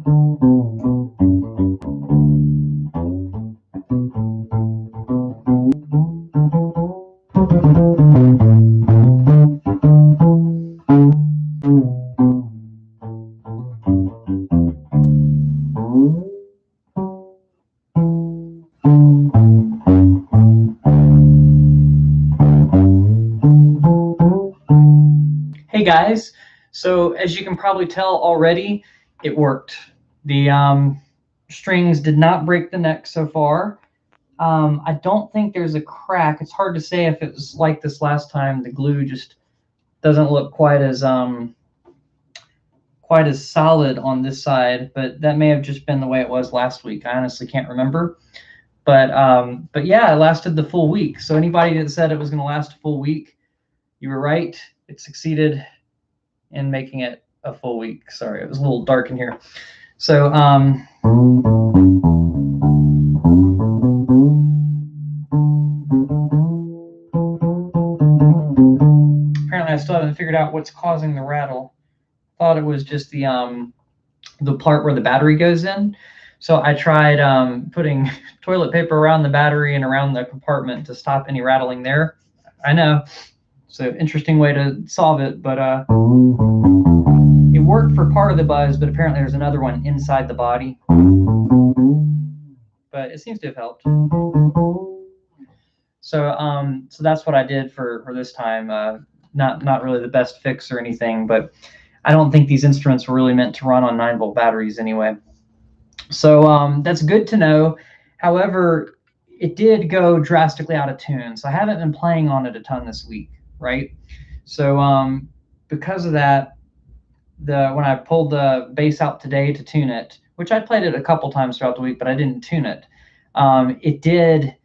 Hey guys, so as you can probably tell already, it worked. The strings did not break the neck so far. I don't think there's a crack. It's hard to say if it was like this last time. The glue just doesn't look quite as solid on this side, but that may have just been the way it was last week. I honestly can't remember. But yeah, it lasted the full week. So anybody that said it was going to last a full week, you were right. It succeeded in making it a full week. Sorry, it was a little dark in here. So apparently I still haven't figured out what's causing the rattle. Thought it was just the part where the battery goes in. So I tried putting toilet paper around the battery and around the compartment to stop any rattling there. I know, it's an interesting way to solve it, but it worked for part of the buzz, but apparently there's another one inside the body. But it seems to have helped. So that's what I did for this time. Not really the best fix or anything, but I don't think these instruments were really meant to run on 9-volt batteries anyway. So that's good to know. However, it did go drastically out of tune. So I haven't been playing on it a ton this week, right? So because of that, when I pulled the bass out today to tune it, which I played it a couple times throughout the week, but I didn't tune it, it did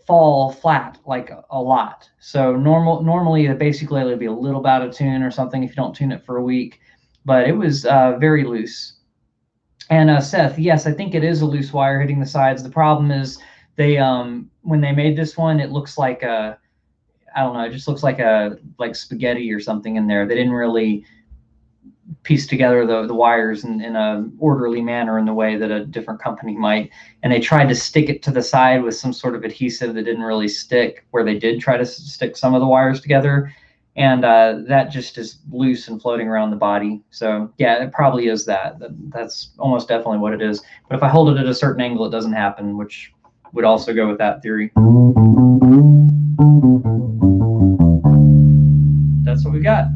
fall flat like a lot. So normally the bass ukulele would be a little bit out of tune or something if you don't tune it for a week, but it was very loose. And Seth, yes, I think it is a loose wire hitting the sides. The problem is they when they made this one, it looks like I don't know, it just looks like spaghetti or something in there. They didn't really piece together the wires in a orderly manner in the way that a different company might. And they tried to stick it to the side with some sort of adhesive that didn't really stick where they did try to stick some of the wires together. And that just is loose and floating around the body. So yeah, it probably is that. That's almost definitely what it is. But if I hold it at a certain angle, it doesn't happen, which would also go with that theory. That's what we got.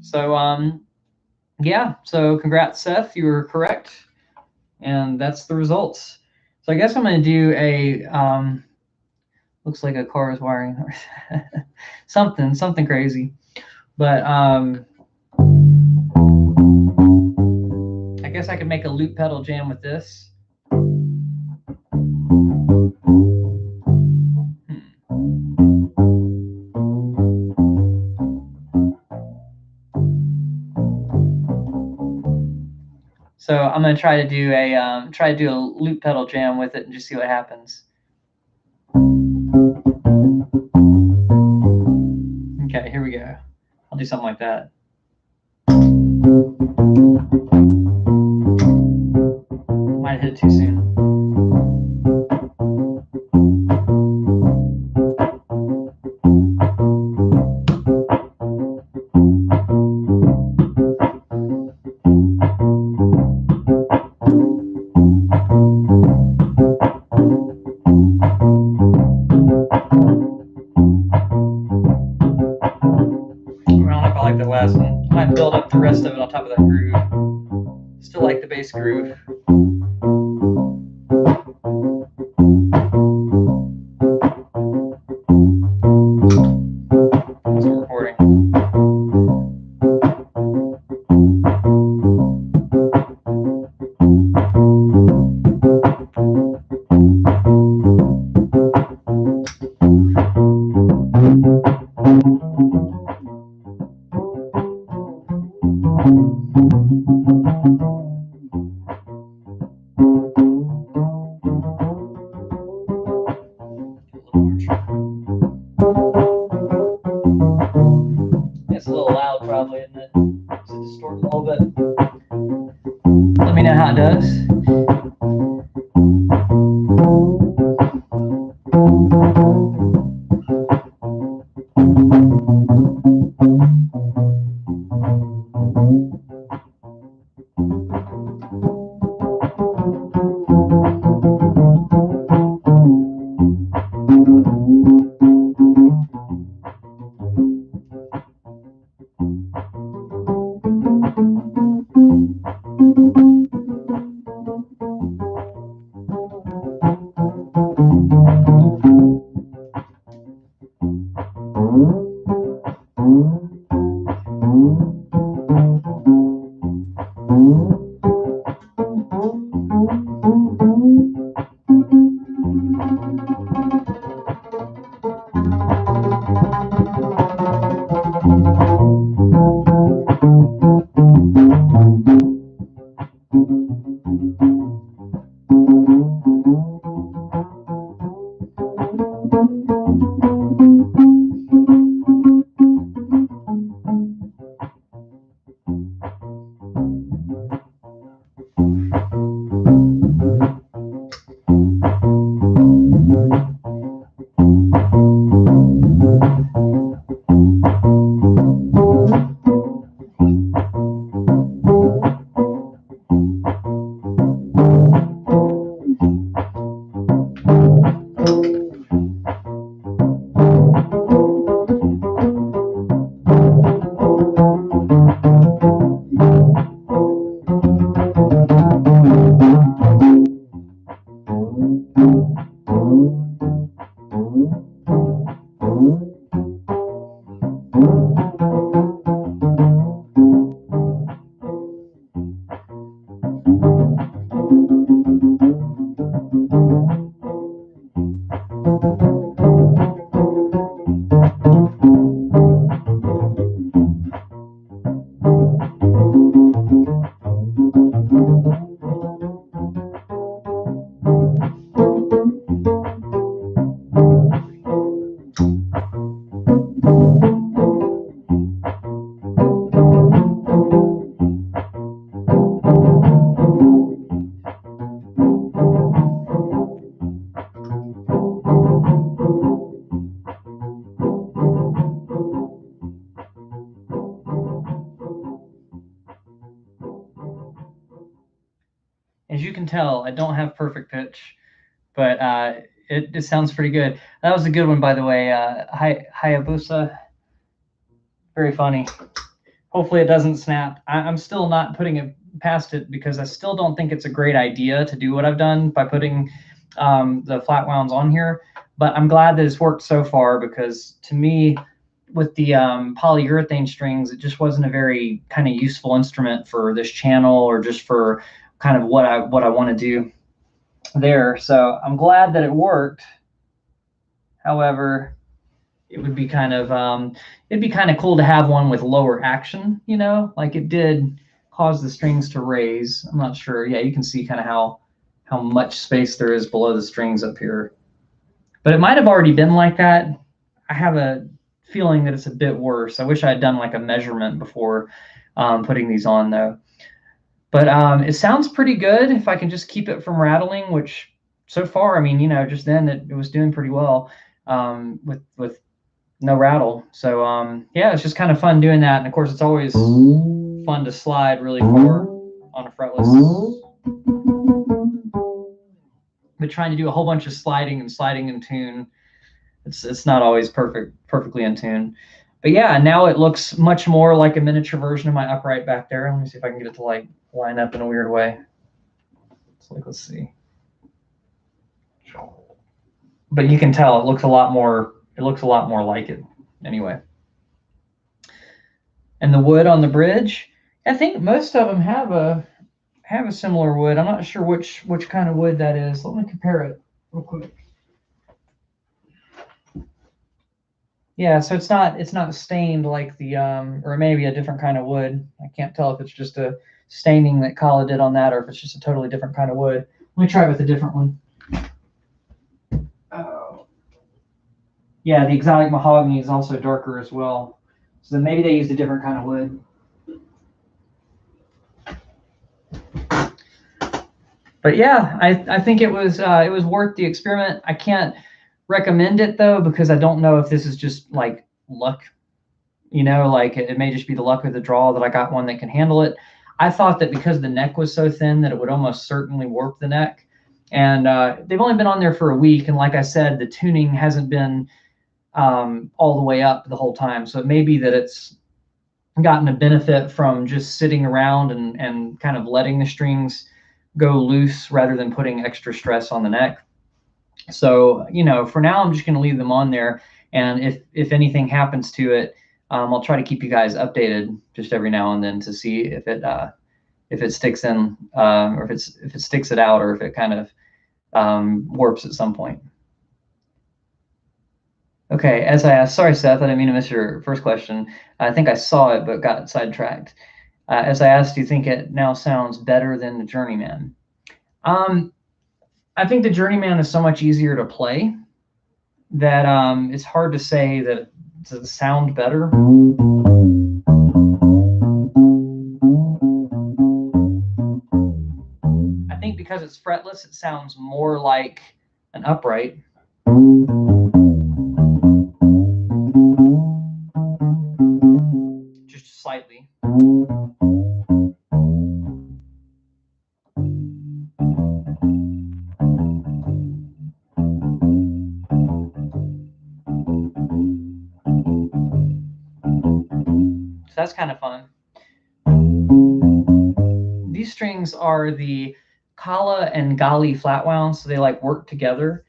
So yeah, so congrats, Seth, you were correct. And that's the results. So I guess I'm going to do a looks like a car is wiring something crazy, but I guess I could make a loop pedal jam with this. So I'm going to try to do a loop pedal jam with it and just see what happens. Okay, here we go. I'll do something like that. Might have hit it too soon. Last one. I might build up the rest of it on top of that groove. Still like the bass groove. That's what recording. It's a little loud, probably, isn't it? Is it distorted all little bit. Let me know how it does. As you can tell, I don't have perfect pitch, but it sounds pretty good. That was a good one, by the way. Hayabusa, very funny. Hopefully it doesn't snap. I'm still not putting it past it because I still don't think it's a great idea to do what I've done by putting the Flatwounds on here. But I'm glad that it's worked so far because to me, with the polyurethane strings, it just wasn't a very kind of useful instrument for this channel or just for kind of what I want to do there. So I'm glad that it worked. However, it would be kind of it'd be kind of cool to have one with lower action, you know, like it did cause the strings to raise. I'm not sure. Yeah, you can see kind of how much space there is below the strings up here. But it might have already been like that. I have a feeling that it's a bit worse. I wish I had done like a measurement before putting these on though. But it sounds pretty good if I can just keep it from rattling, which so far, I mean, you know, just then it was doing pretty well with no rattle. So yeah, it's just kind of fun doing that. And of course, it's always fun to slide really far on a fretless. But trying to do a whole bunch of sliding in tune, it's not always perfectly in tune. But yeah, now it looks much more like a miniature version of my upright back there. Let me see if I can get it to like line up in a weird way. So like, let's see. But you can tell it looks a lot more like it anyway. And the wood on the bridge, I think most of them have a similar wood. I'm not sure which kind of wood that is. Let me compare it real quick. Yeah, so it's not stained like the or maybe a different kind of wood. I can't tell if it's just a staining that Kala did on that or if it's just a totally different kind of wood. Let me try it with a different one. Oh. Yeah, the exotic mahogany is also darker as well. So then maybe they used a different kind of wood. But yeah, I think it was worth the experiment. I can't recommend it though, because I don't know if this is just like luck, like it may just be the luck of the draw that I got one that can handle it. I thought that because the neck was so thin that it would almost certainly warp the neck. And they've only been on there for a week. And like I said, the tuning hasn't been all the way up the whole time. So it may be that it's gotten a benefit from just sitting around and kind of letting the strings go loose rather than putting extra stress on the neck. So, for now, I'm just going to leave them on there. And if anything happens to it, I'll try to keep you guys updated just every now and then to see if it sticks in, or if it sticks it out, or if it kind of warps at some point. Okay, as I asked, sorry, Seth, I didn't mean to miss your first question. I think I saw it, but got sidetracked. As I asked, do you think it now sounds better than the Journeyman? I think the Journeyman is so much easier to play that it's hard to say that it does sound better. I think because it's fretless, it sounds more like an upright. Just slightly. So that's kind of fun. These strings are the Kala and Gali flatwounds, so they like work together.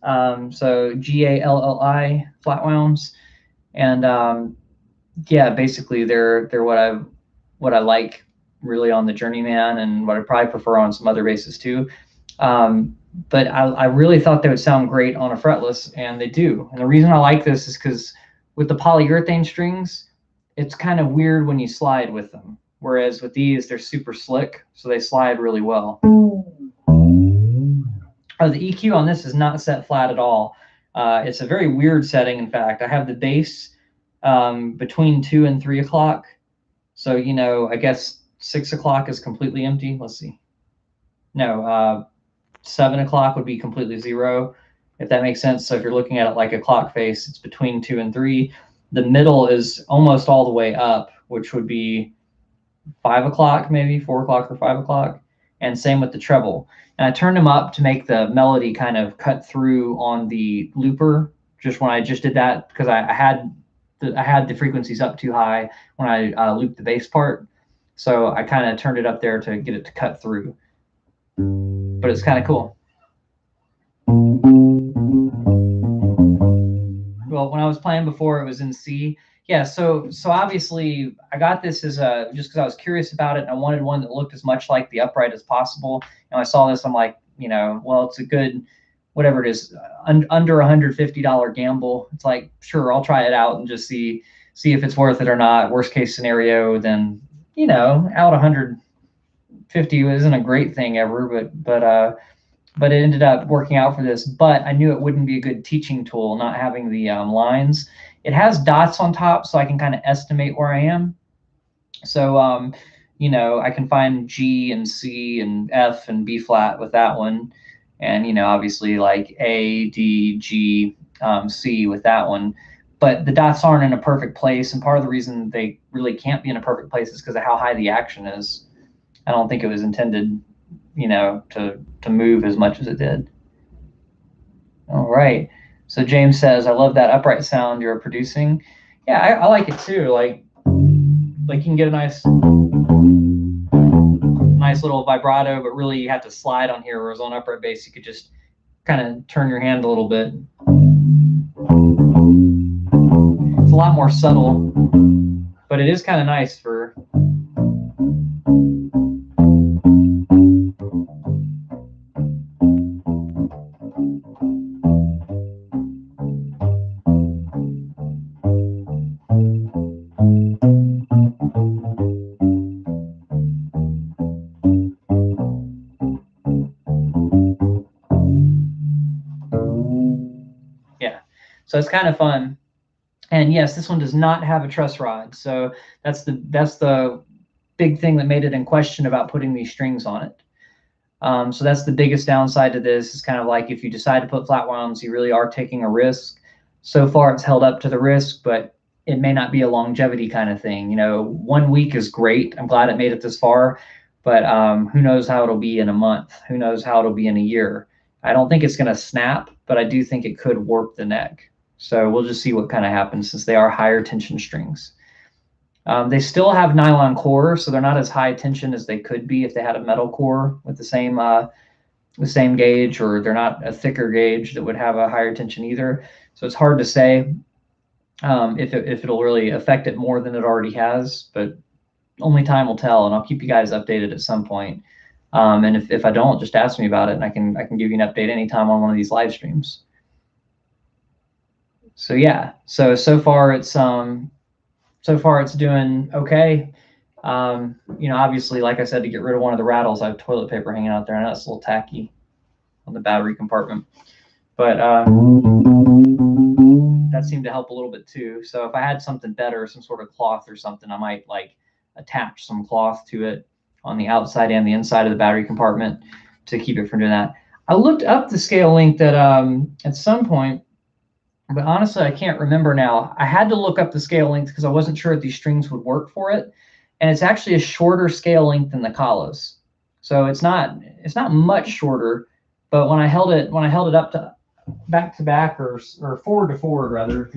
So Galli flatwounds, and yeah, basically they're what I like really on the Journeyman, and what I probably prefer on some other basses too. But I really thought they would sound great on a fretless, and they do. And the reason I like this is because with the polyurethane strings, it's kind of weird when you slide with them. Whereas with these, they're super slick, so they slide really well. Oh, the EQ on this is not set flat at all. It's a very weird setting, in fact. I have the bass between 2 and 3 o'clock. So, I guess 6 o'clock is completely empty. Let's see. No, 7 o'clock would be completely zero, if that makes sense. So if you're looking at it like a clock face, it's between 2 and 3. The middle is almost all the way up, which would be 5 o'clock, maybe 4 o'clock or 5 o'clock. And same with the treble. And I turned them up to make the melody kind of cut through on the looper, just when I just did that, because I had the frequencies up too high when I looped the bass part. So I kind of turned it up there to get it to cut through. But it's kind of cool. Well, when I was playing before, it was in C. Yeah, so obviously I got this as just because I was curious about it, and I wanted one that looked as much like the upright as possible. And I saw this, I'm like, well, it's a good, whatever it is, under $150 gamble. It's like, sure, I'll try it out and just see if it's worth it or not. Worst case scenario, then out 150 isn't a great thing ever, but it ended up working out for this. But I knew it wouldn't be a good teaching tool, not having the lines. It has dots on top, so I can kind of estimate where I am. So, I can find G and C and F and B flat with that one. And, obviously like A, D, G, C with that one. But the dots aren't in a perfect place. And part of the reason they really can't be in a perfect place is because of how high the action is. I don't think it was intended, to move as much as it did. All right. So James says, I love that upright sound you're producing. Yeah, I like it too. Like you can get a nice little vibrato, but really you have to slide on here, whereas on upright bass, you could just kind of turn your hand a little bit. It's a lot more subtle, but it is kind of nice for... So it's kind of fun. And yes, this one does not have a truss rod. So that's the big thing that made it in question about putting these strings on it. So that's the biggest downside to this. Is kind of like if you decide to put flatwounds, you really are taking a risk. So far, it's held up to the risk, but it may not be a longevity kind of thing. 1 week is great. I'm glad it made it this far, but who knows how it'll be in a month? Who knows how it'll be in a year? I don't think it's going to snap, but I do think it could warp the neck. So we'll just see what kind of happens since they are higher tension strings. They still have nylon core, so they're not as high tension as they could be if they had a metal core with the same gauge, or they're not a thicker gauge that would have a higher tension either. So it's hard to say if it'll really affect it more than it already has, but only time will tell, and I'll keep you guys updated at some point. And if I don't, just ask me about it, and I can give you an update anytime on one of these live streams. So yeah, so far it's doing okay. Obviously, like I said, to get rid of one of the rattles, I have toilet paper hanging out there, and that's a little tacky on the battery compartment. But that seemed to help a little bit too. So if I had something better, some sort of cloth or something, I might like attach some cloth to it on the outside and the inside of the battery compartment to keep it from doing that. I looked up the scale length at some point, but honestly, I can't remember now. I had to look up the scale length because I wasn't sure if these strings would work for it. And it's actually a shorter scale length than the Kalas. So it's not much shorter, but when I held it up to back to back or forward to forward rather,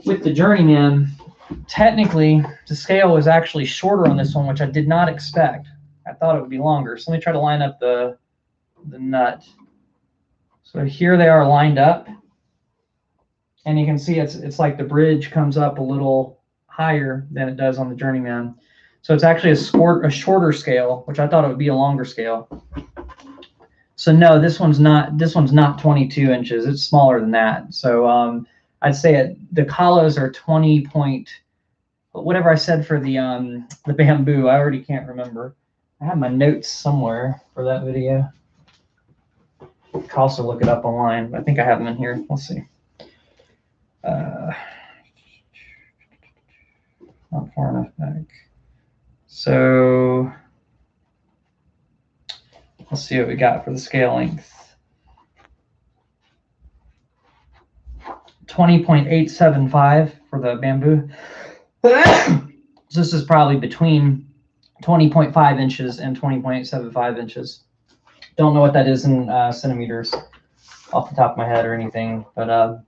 with the Journeyman, technically the scale was actually shorter on this one, which I did not expect. I thought it would be longer. So let me try to line up the nut. So here they are lined up. And you can see it's like the bridge comes up a little higher than it does on the Journeyman. So it's actually a shorter scale, which I thought it would be a longer scale. So no, this one's not 22 inches. It's smaller than that. So I'd say the Kalas are 20 point, whatever I said for the bamboo. I already can't remember. I have my notes somewhere for that video. I can also look it up online. I think I have them in here. Let's see. Not far enough back. So let's see what we got for the scale length. 20.875 for the bamboo. So this is probably between 20.5 inches and 20.75 inches. Don't know what that is in centimeters off the top of my head or anything, but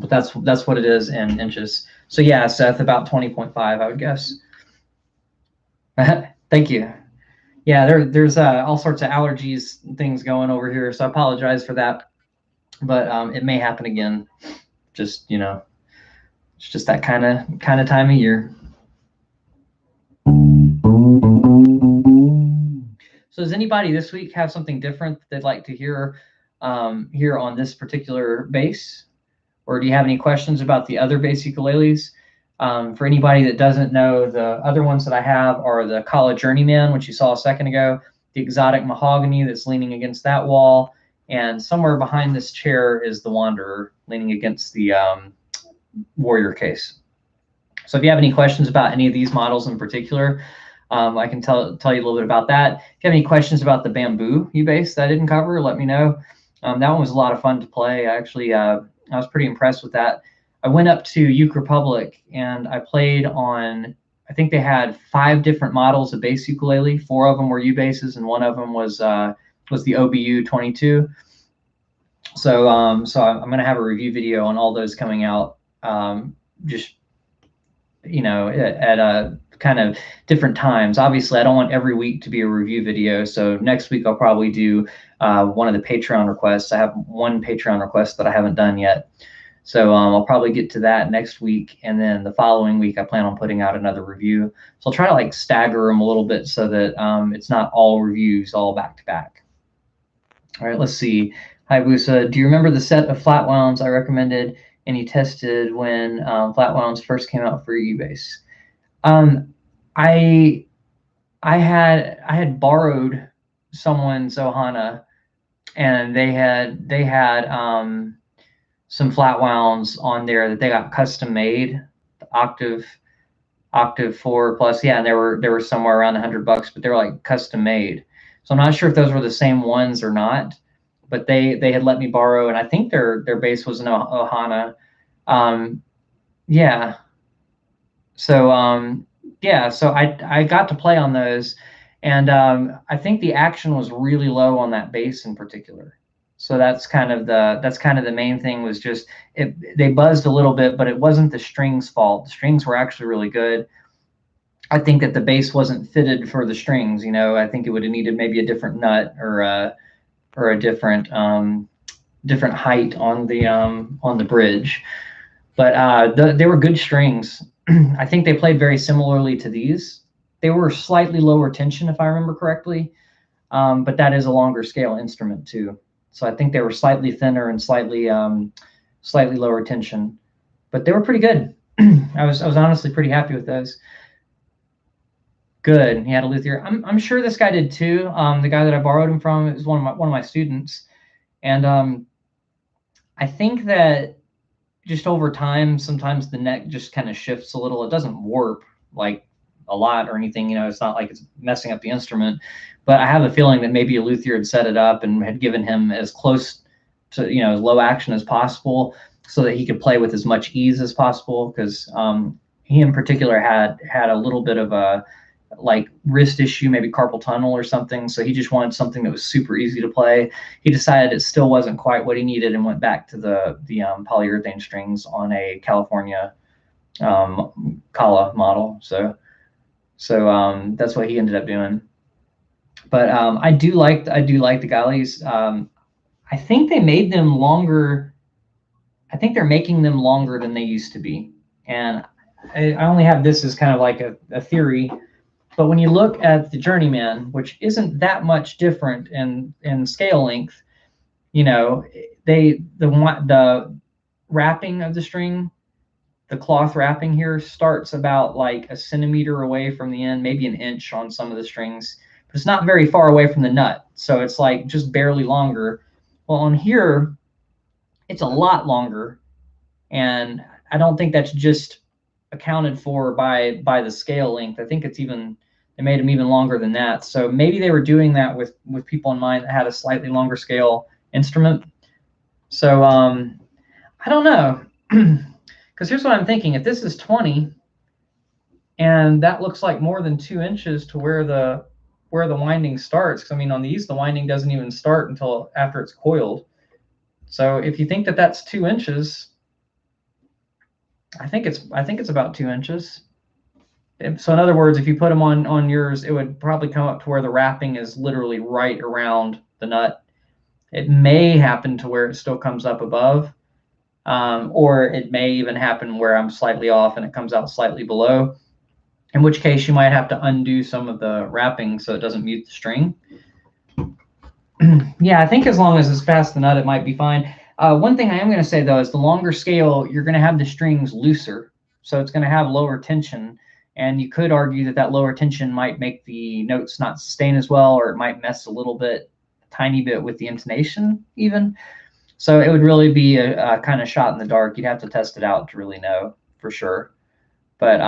that's what it is in inches. So yeah, Seth, about 20.5, I would guess. Thank you. Yeah, there's all sorts of allergies and things going over here, so I apologize for that. But it may happen again. Just it's just that kind of time of year. So does anybody this week have something different that they'd like to hear here on this particular bass? Or do you have any questions about the other bass ukuleles? For anybody that doesn't know, the other ones that I have are the Kala Journeyman, which you saw a second ago, the exotic mahogany that's leaning against that wall, and somewhere behind this chair is the Wanderer leaning against the Warrior case. So if you have any questions about any of these models in particular, I can tell you a little bit about that. If you have any questions about the bamboo bass that I didn't cover, let me know. That one was a lot of fun to play. Actually, I was pretty impressed with that. I went up to Uke Republic and I played on, I think they had 5 different models of bass ukulele. 4 of them were U basses and 1 of them was the OBU 22. So I'm going to have a review video on all those coming out, just at kind of different times. Obviously, I don't want every week to be a review video. So next week I'll probably do one of the Patreon requests. I have one Patreon request that I haven't done yet. So I'll probably get to that next week. And then the following week, I plan on putting out another review. So I'll try to stagger them a little bit so that it's not all reviews all back to back. All right, let's see. Hi, Busa. Do you remember the set of Flatwounds I recommended and you tested when Flatwounds first came out for U-Bass? I had borrowed someone's Ohana, and they had some Flatwounds on there that they got custom made, octave 4 plus, yeah, and they were somewhere around $100, but they were custom made. So I'm not sure if those were the same ones or not, but they had let me borrow, and I think their bass was an Ohana. Yeah. So yeah, so I got to play on those, and I think the action was really low on that bass in particular. So that's kind of the main thing, was just they buzzed a little bit, but it wasn't the strings' fault. The strings were actually really good. I think that the bass wasn't fitted for the strings. You know, I think it would have needed maybe a different nut, or a different different height on the bridge. But they were good strings. I think they played very similarly to these. They were slightly lower tension, if I remember correctly, but that is a longer scale instrument too. So I think they were slightly thinner and slightly lower tension, but they were pretty good. I was honestly pretty happy with those. Good. He had a luthier. I'm sure this guy did too. The guy that I borrowed him from is one of my students, and I think that just over time, sometimes the neck just kind of shifts a little. It doesn't warp like a lot or anything. You know, it's not like it's messing up the instrument. But I have a feeling that maybe a luthier had set it up and had given him as close to, you know, as low action as possible, so that he could play with as much ease as possible. Because he in particular had a little bit of a like wrist issue, maybe carpal tunnel or something. So he just wanted something that was super easy to play. He decided it still wasn't quite what he needed and went back to the polyurethane strings on a California Kala model. So that's what he ended up doing. But I do like the galleys. I think they made them longer. I think they're making them longer than they used to be. And I only have this as kind of like a theory. But when you look at the Journeyman, which isn't that much different in scale length, you know, the wrapping of the string, the cloth wrapping here starts about like a centimeter away from the end, maybe an inch on some of the strings, but it's not very far away from the nut. So it's like just barely longer. Well, on here, it's a lot longer, and I don't think that's just accounted for by the scale length. I think it's even, they made them even longer than that. So maybe they were doing that with people in mind that had a slightly longer scale instrument. So I don't know, because here's what I'm thinking: if this is 20, and that looks like more than 2 inches to where the winding starts. Because I mean, on these, the winding doesn't even start until after it's coiled. So if you think that that's 2 inches, I think it's about 2 inches. So in other words, if you put them on yours, it would probably come up to where the wrapping is literally right around the nut. It may happen to where it still comes up above, or it may even happen where I'm slightly off and it comes out slightly below, in which case you might have to undo some of the wrapping so it doesn't mute the string. Yeah, I think as long as it's past the nut, it might be fine. One thing I am going to say, though, is the longer scale, you're going to have the strings looser. So it's going to have lower tension. And you could argue that lower tension might make the notes not sustain as well, or it might mess a tiny bit with the intonation even. So it would really be a kind of shot in the dark. You'd have to test it out to really know for sure. But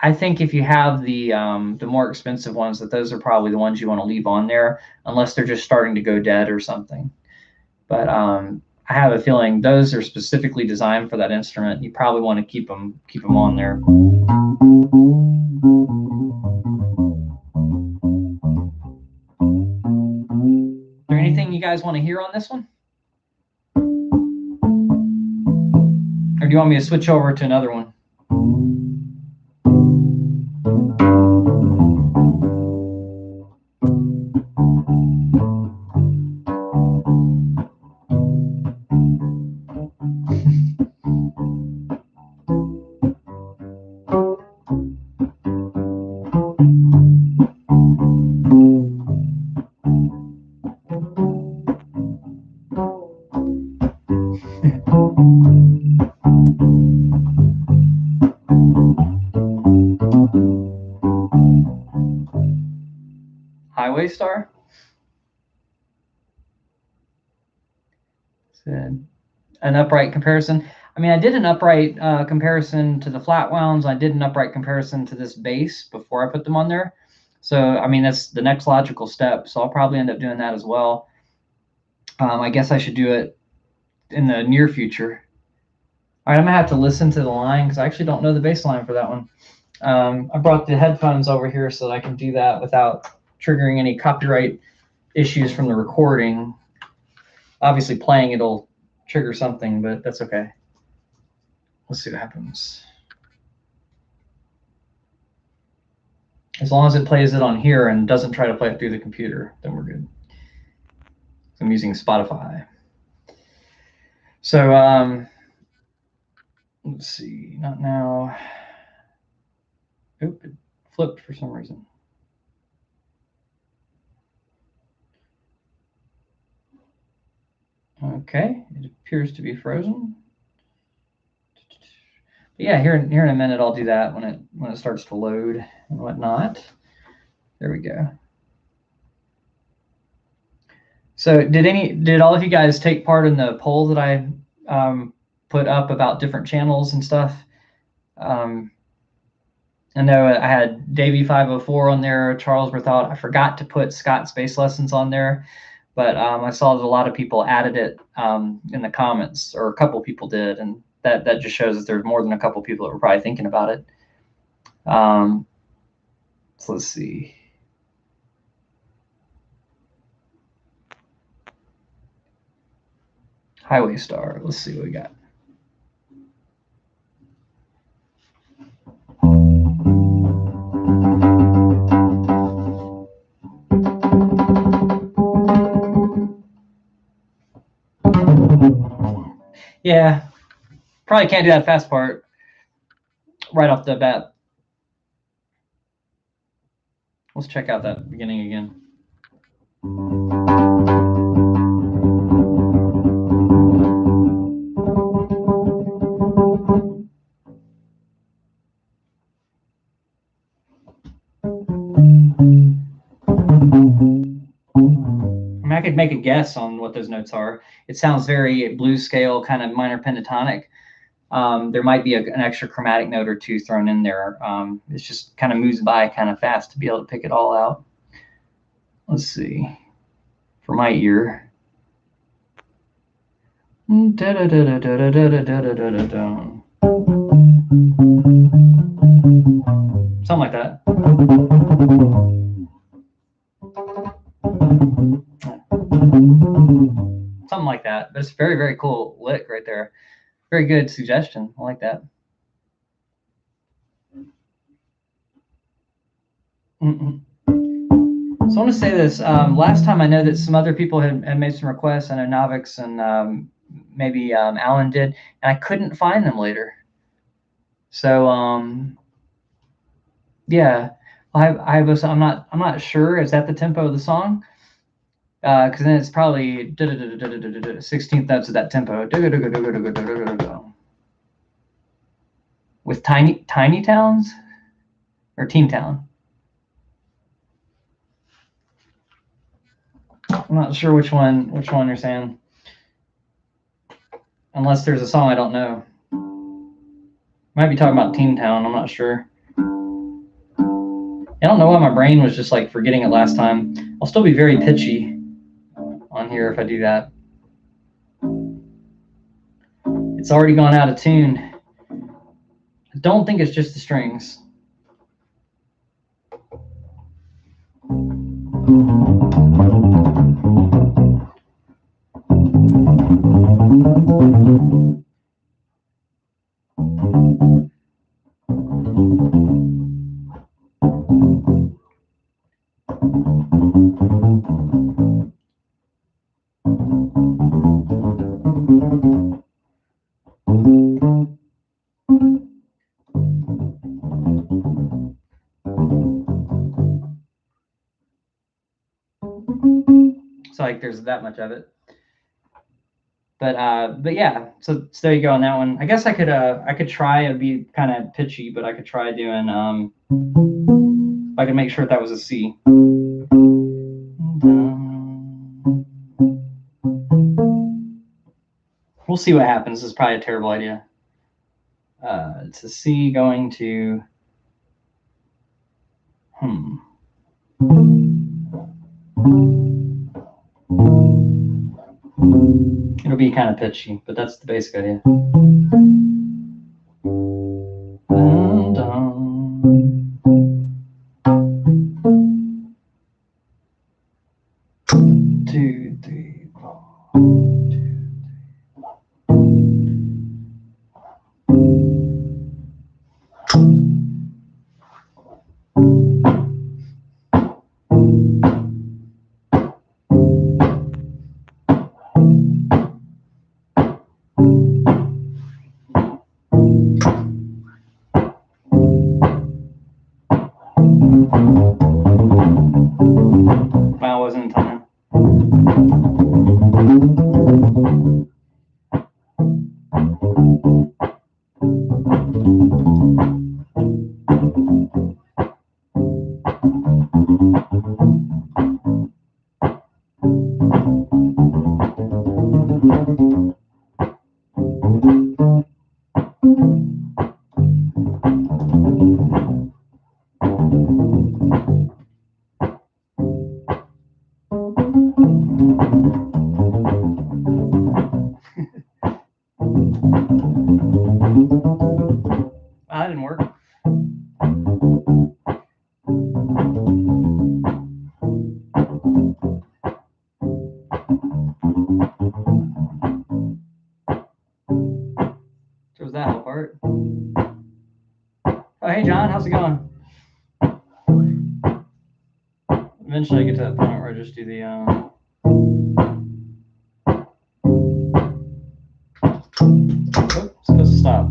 I think if you have the more expensive ones, that those are probably the ones you want to leave on there, unless they're just starting to go dead or something. But I have a feeling those are specifically designed for that instrument. You probably want to keep them on there. Is there anything you guys want to hear on this one? Or do you want me to switch over to another one? Highway Star. So, an upright comparison. I mean, I did an upright comparison to the Flatwounds. I did an upright comparison to this bass before I put them on there. So, I mean, that's the next logical step. So I'll probably end up doing that as well. I guess I should do it in the near future. All right, I'm gonna have to listen to the line because I actually don't know the bass line for that one. I brought the headphones over here so that I can do that without triggering any copyright issues from the recording. Obviously, playing it'll trigger something, but that's okay. Let's see what happens. As long as it plays it on here and doesn't try to play it through the computer, then we're good. So I'm using Spotify. So let's see, not now. Oop, it flipped for some reason. Okay, it appears to be frozen. But yeah, here in a minute I'll do that when it starts to load and whatnot. There we go. So did all of you guys take part in the poll that I put up about different channels and stuff? I know I had Davey 504 on there, Charles Berthaud. I forgot to put Scott's bass lessons on there, but I saw that a lot of people added it in the comments, or a couple people did, and that just shows that there's more than a couple people that were probably thinking about it. So let's see. Highway Star. Let's see what we got. Yeah, probably can't do that fast part right off the bat. Let's check out that beginning again. I could make a guess on what those notes are. It sounds very blues scale, kind of minor pentatonic. There might be an extra chromatic note or two thrown in there. It's just kind of moves by kind of fast to be able to pick it all out. Let's see. For my ear. Something like that. Something like that. But it's very, very cool lick right there. Very good suggestion. I like that. So I want to say this. Last time I know that some other people had made some requests. I know Novix and maybe Alan did, and I couldn't find them later. So yeah, I'm not sure. Is that the tempo of the song? Because then it's probably 16th notes of that tempo. With tiny towns or Teen Town. I'm not sure which one you're saying. Unless there's a song I don't know. Might be talking about Teen Town, I'm not sure. I don't know why my brain was just like forgetting it last time. I'll still be very pitchy on here if I do that. It's already gone out of tune. I don't think it's just the strings. So like there's that much of it. But yeah, so there you go on that one. I guess I could try. It'd be kind of pitchy, but I could try doing if I could make sure that was a C. We'll see what happens. This is probably a terrible idea. It's a C going to It'll be kind of pitchy, but that's the basic idea. Dun, dun. 2, 3, 4. 2, 3. Wow, wasn't in time. That didn't work. Throws that whole part. Oh, hey, John, how's it going? Eventually I get to that point where I just do the... Oh, it's supposed to stop.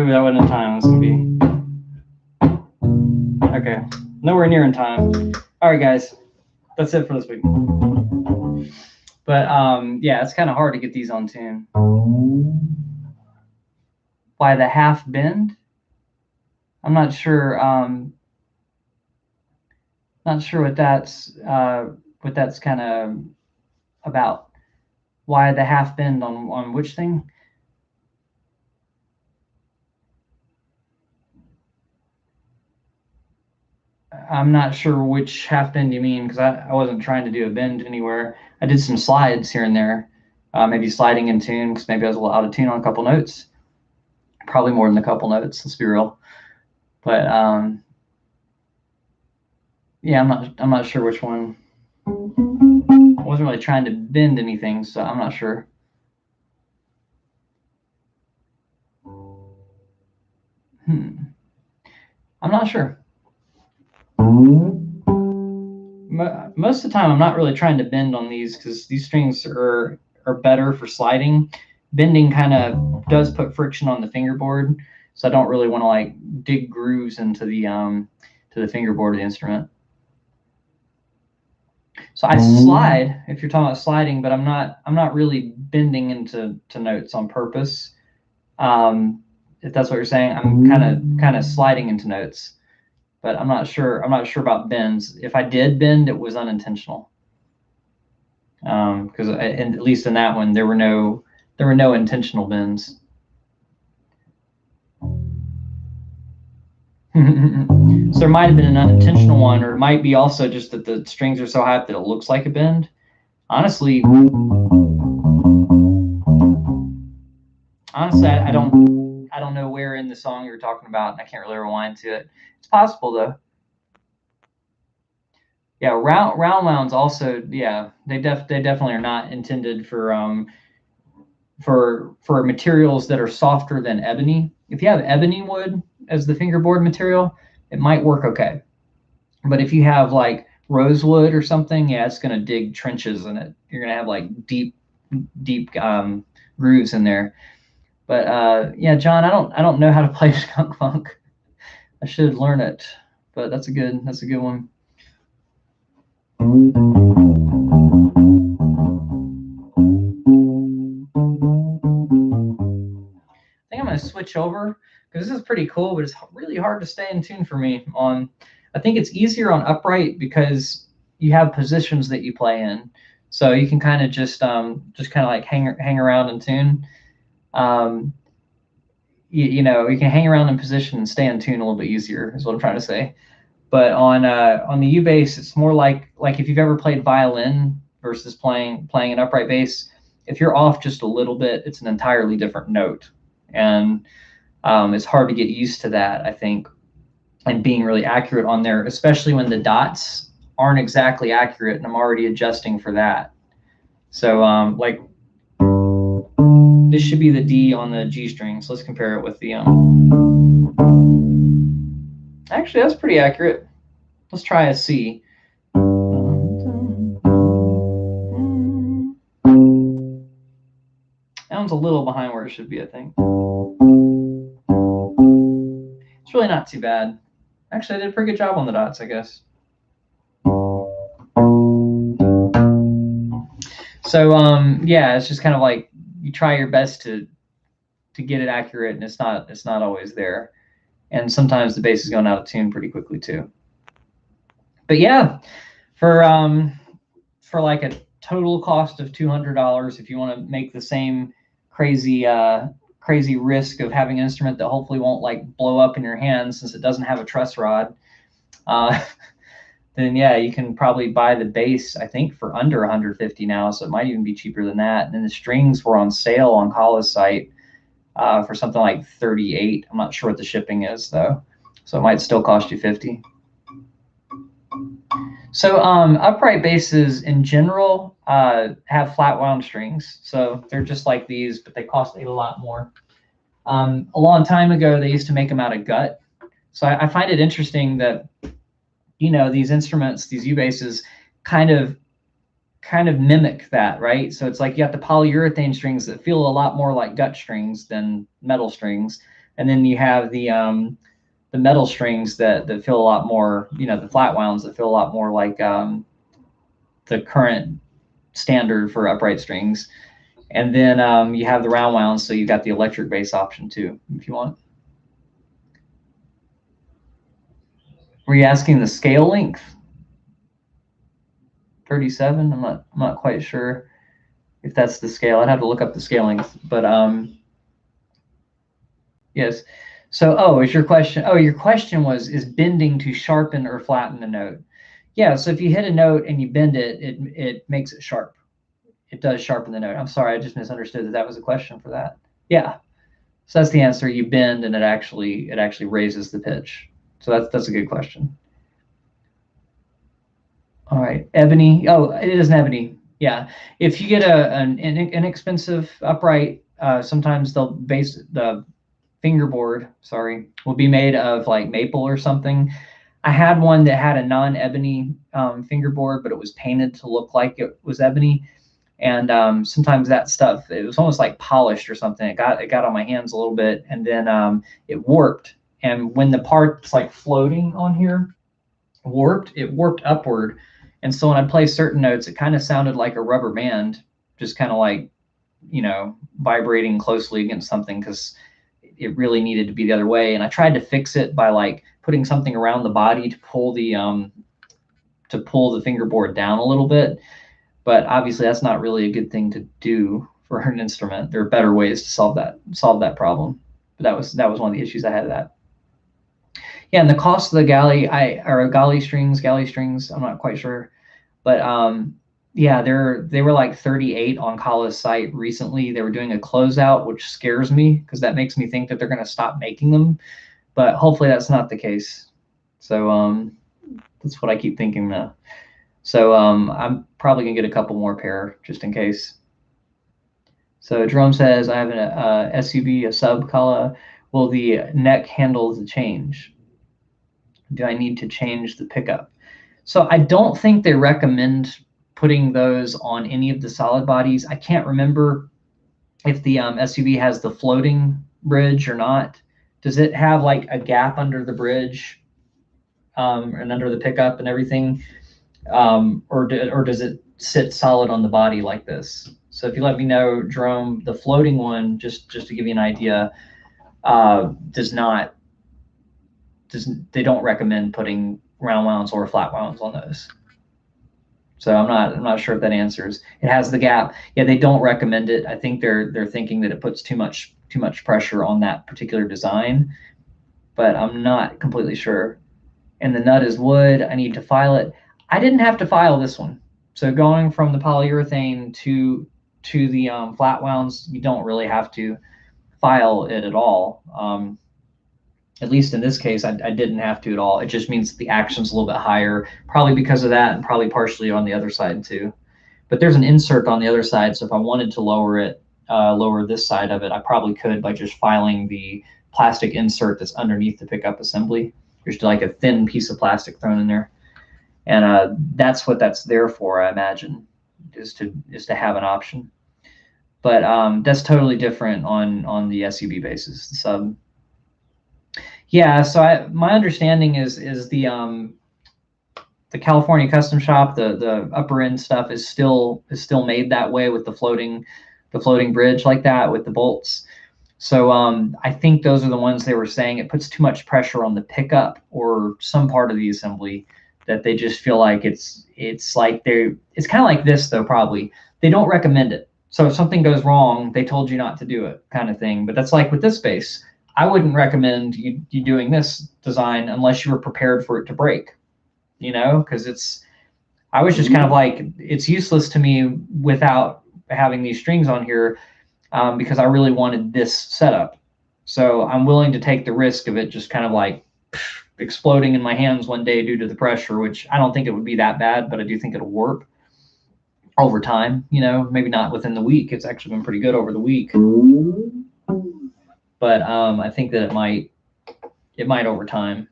That wasn't in time. This can be okay. Nowhere near in time. All right, guys, that's it for this week. But yeah, it's kind of hard to get these on tune. Why the half bend? I'm not sure. Not sure what that's kind of about. Why the half bend on which thing? I'm not sure which half bend you mean, because I wasn't trying to do a bend anywhere. I did some slides here and there, maybe sliding in tune, because maybe I was a little out of tune on a couple notes. Probably more than a couple notes, let's be real. But yeah, I'm not sure which one. I wasn't really trying to bend anything, so I'm not sure. I'm not sure. Most of the time, I'm not really trying to bend on these, because these strings are better for sliding. Bending kind of does put friction on the fingerboard, so I don't really want to like dig grooves into the fingerboard of the instrument. So I slide, if you're talking about sliding, but I'm not really bending into notes on purpose. If that's what you're saying, I'm kind of sliding into notes. But I'm not sure about bends. If I did bend, it was unintentional. Because at least in that one, there were no intentional bends. So there might have been an unintentional one, or it might be also just that the strings are so high that it looks like a bend. Honestly, I don't know where in the song you're talking about, and I can't really rewind to it. It's possible though. Yeah, round wounds also, yeah, they definitely are not intended for materials that are softer than ebony. If you have ebony wood as the fingerboard material, it might work okay. But if you have like rosewood or something, yeah, it's gonna dig trenches in it. You're gonna have like deep grooves in there. But yeah, John, I don't know how to play skunk funk. I should learn it, but that's a good one. I think I'm gonna switch over because this is pretty cool, but it's really hard to stay in tune for me on. I think it's easier on upright because you have positions that you play in, so you can kind of just kind of like hang around in tune. Um, you know, you can hang around in position and stay in tune a little bit easier, is what I'm trying to say. But on the U bass, it's more like if you've ever played violin versus playing an upright bass. If you're off just a little bit, it's an entirely different note, and it's hard to get used to that, I think, and being really accurate on there, especially when the dots aren't exactly accurate, and I'm already adjusting for that. So like this should be the D on the G string. So let's compare it with the Actually, that's pretty accurate. Let's try a C. That one's a little behind where it should be, I think. It's really not too bad. Actually, I did a pretty good job on the dots, I guess. So yeah, it's just kind of like you try your best to get it accurate, and it's not always there. And sometimes the bass is going out of tune pretty quickly too. But yeah, for like a total cost of $200, if you want to make the same crazy risk of having an instrument that hopefully won't like blow up in your hands since it doesn't have a truss rod, then yeah, you can probably buy the bass, I think, for under 150 now, so it might even be cheaper than that. And then the strings were on sale on Kala's site for something like 38. I'm not sure what the shipping is though, so it might still cost you 50. So upright basses in general have flat wound strings, so they're just like these, but they cost a lot more. A long time ago, they used to make them out of gut. So I find it interesting that, you know, these instruments, these U basses, kind of mimic that, right? So it's like you have the polyurethane strings that feel a lot more like gut strings than metal strings, and then you have the metal strings that feel a lot more, you know, the flat wounds that feel a lot more like the current standard for upright strings. And then you have the round wounds, so you got the electric bass option too, if you want. Were you asking the scale length? 37? I'm not quite sure if that's the scale. I'd have to look up the scale length, but yes. So, is your question? Oh, your question was, is bending to sharpen or flatten a note? Yeah. So if you hit a note and you bend it, it makes it sharp. It does sharpen the note. I'm sorry, I just misunderstood that was a question for that. Yeah. So that's the answer. You bend and it actually raises the pitch. So that's a good question. All right, ebony. Oh, it is an ebony. Yeah. If you get an inexpensive upright, sometimes they'll base the fingerboard, will be made of like maple or something. I had one that had a non-ebony fingerboard, but it was painted to look like it was ebony. And sometimes that stuff, it was almost like polished or something. It got on my hands a little bit, and then it warped. And when the part's like floating on here, it warped upward. And so when I play certain notes, it kind of sounded like a rubber band, just kind of like, you know, vibrating closely against something, because it really needed to be the other way. And I tried to fix it by like putting something around the body to pull the fingerboard down a little bit. But obviously that's not really a good thing to do for an instrument. There are better ways to solve that problem. But that was one of the issues I had of that. Yeah, and the cost of the galley strings, I'm not quite sure. But yeah, they were like 38 on Kala's site recently. They were doing a closeout, which scares me because that makes me think that they're going to stop making them. But hopefully that's not the case. So that's what I keep thinking now. So I'm probably gonna get a couple more pair just in case. So Jerome says, I have an SUV, a sub Kala. Will the neck handle the change? Do I need to change the pickup? So I don't think they recommend putting those on any of the solid bodies. I can't remember if the SUV has the floating bridge or not. Does it have like a gap under the bridge and under the pickup and everything, or does it sit solid on the body like this? So if you let me know, Jerome, the floating one, just to give you an idea, they don't recommend putting round wounds or flat wounds on those. So I'm not sure if that answers. It has the gap. Yeah, they don't recommend it. I think they're thinking that it puts too much pressure on that particular design, but I'm not completely sure. And the nut is wood. I need to file it. I didn't have to file this one. So going from the polyurethane to the flat wounds, you don't really have to file it at all. At least in this case, I didn't have to at all. It just means the action's a little bit higher, probably because of that, and probably partially on the other side too. But there's an insert on the other side, so if I wanted to lower it, lower this side of it, I probably could by just filing the plastic insert that's underneath the pickup assembly. There's like a thin piece of plastic thrown in there, and that's what that's there for, I imagine, is to have an option. But that's totally different on the SUV basis, the sub. Yeah, so my understanding is the California custom shop, the upper end stuff is still made that way with the floating bridge like that with the bolts. So I think those are the ones they were saying it puts too much pressure on the pickup or some part of the assembly that they just feel like it's kind of like this though, probably. They don't recommend it. So if something goes wrong, they told you not to do it kind of thing. But that's like with this base. I wouldn't recommend you doing this design unless you were prepared for it to break, because I was just kind of like, it's useless to me without having these strings on here because I really wanted this setup. So I'm willing to take the risk of it just kind of like exploding in my hands one day due to the pressure, which I don't think it would be that bad, but I do think it'll warp over time, maybe not within the week. It's actually been pretty good over the week. But I think that it might over time.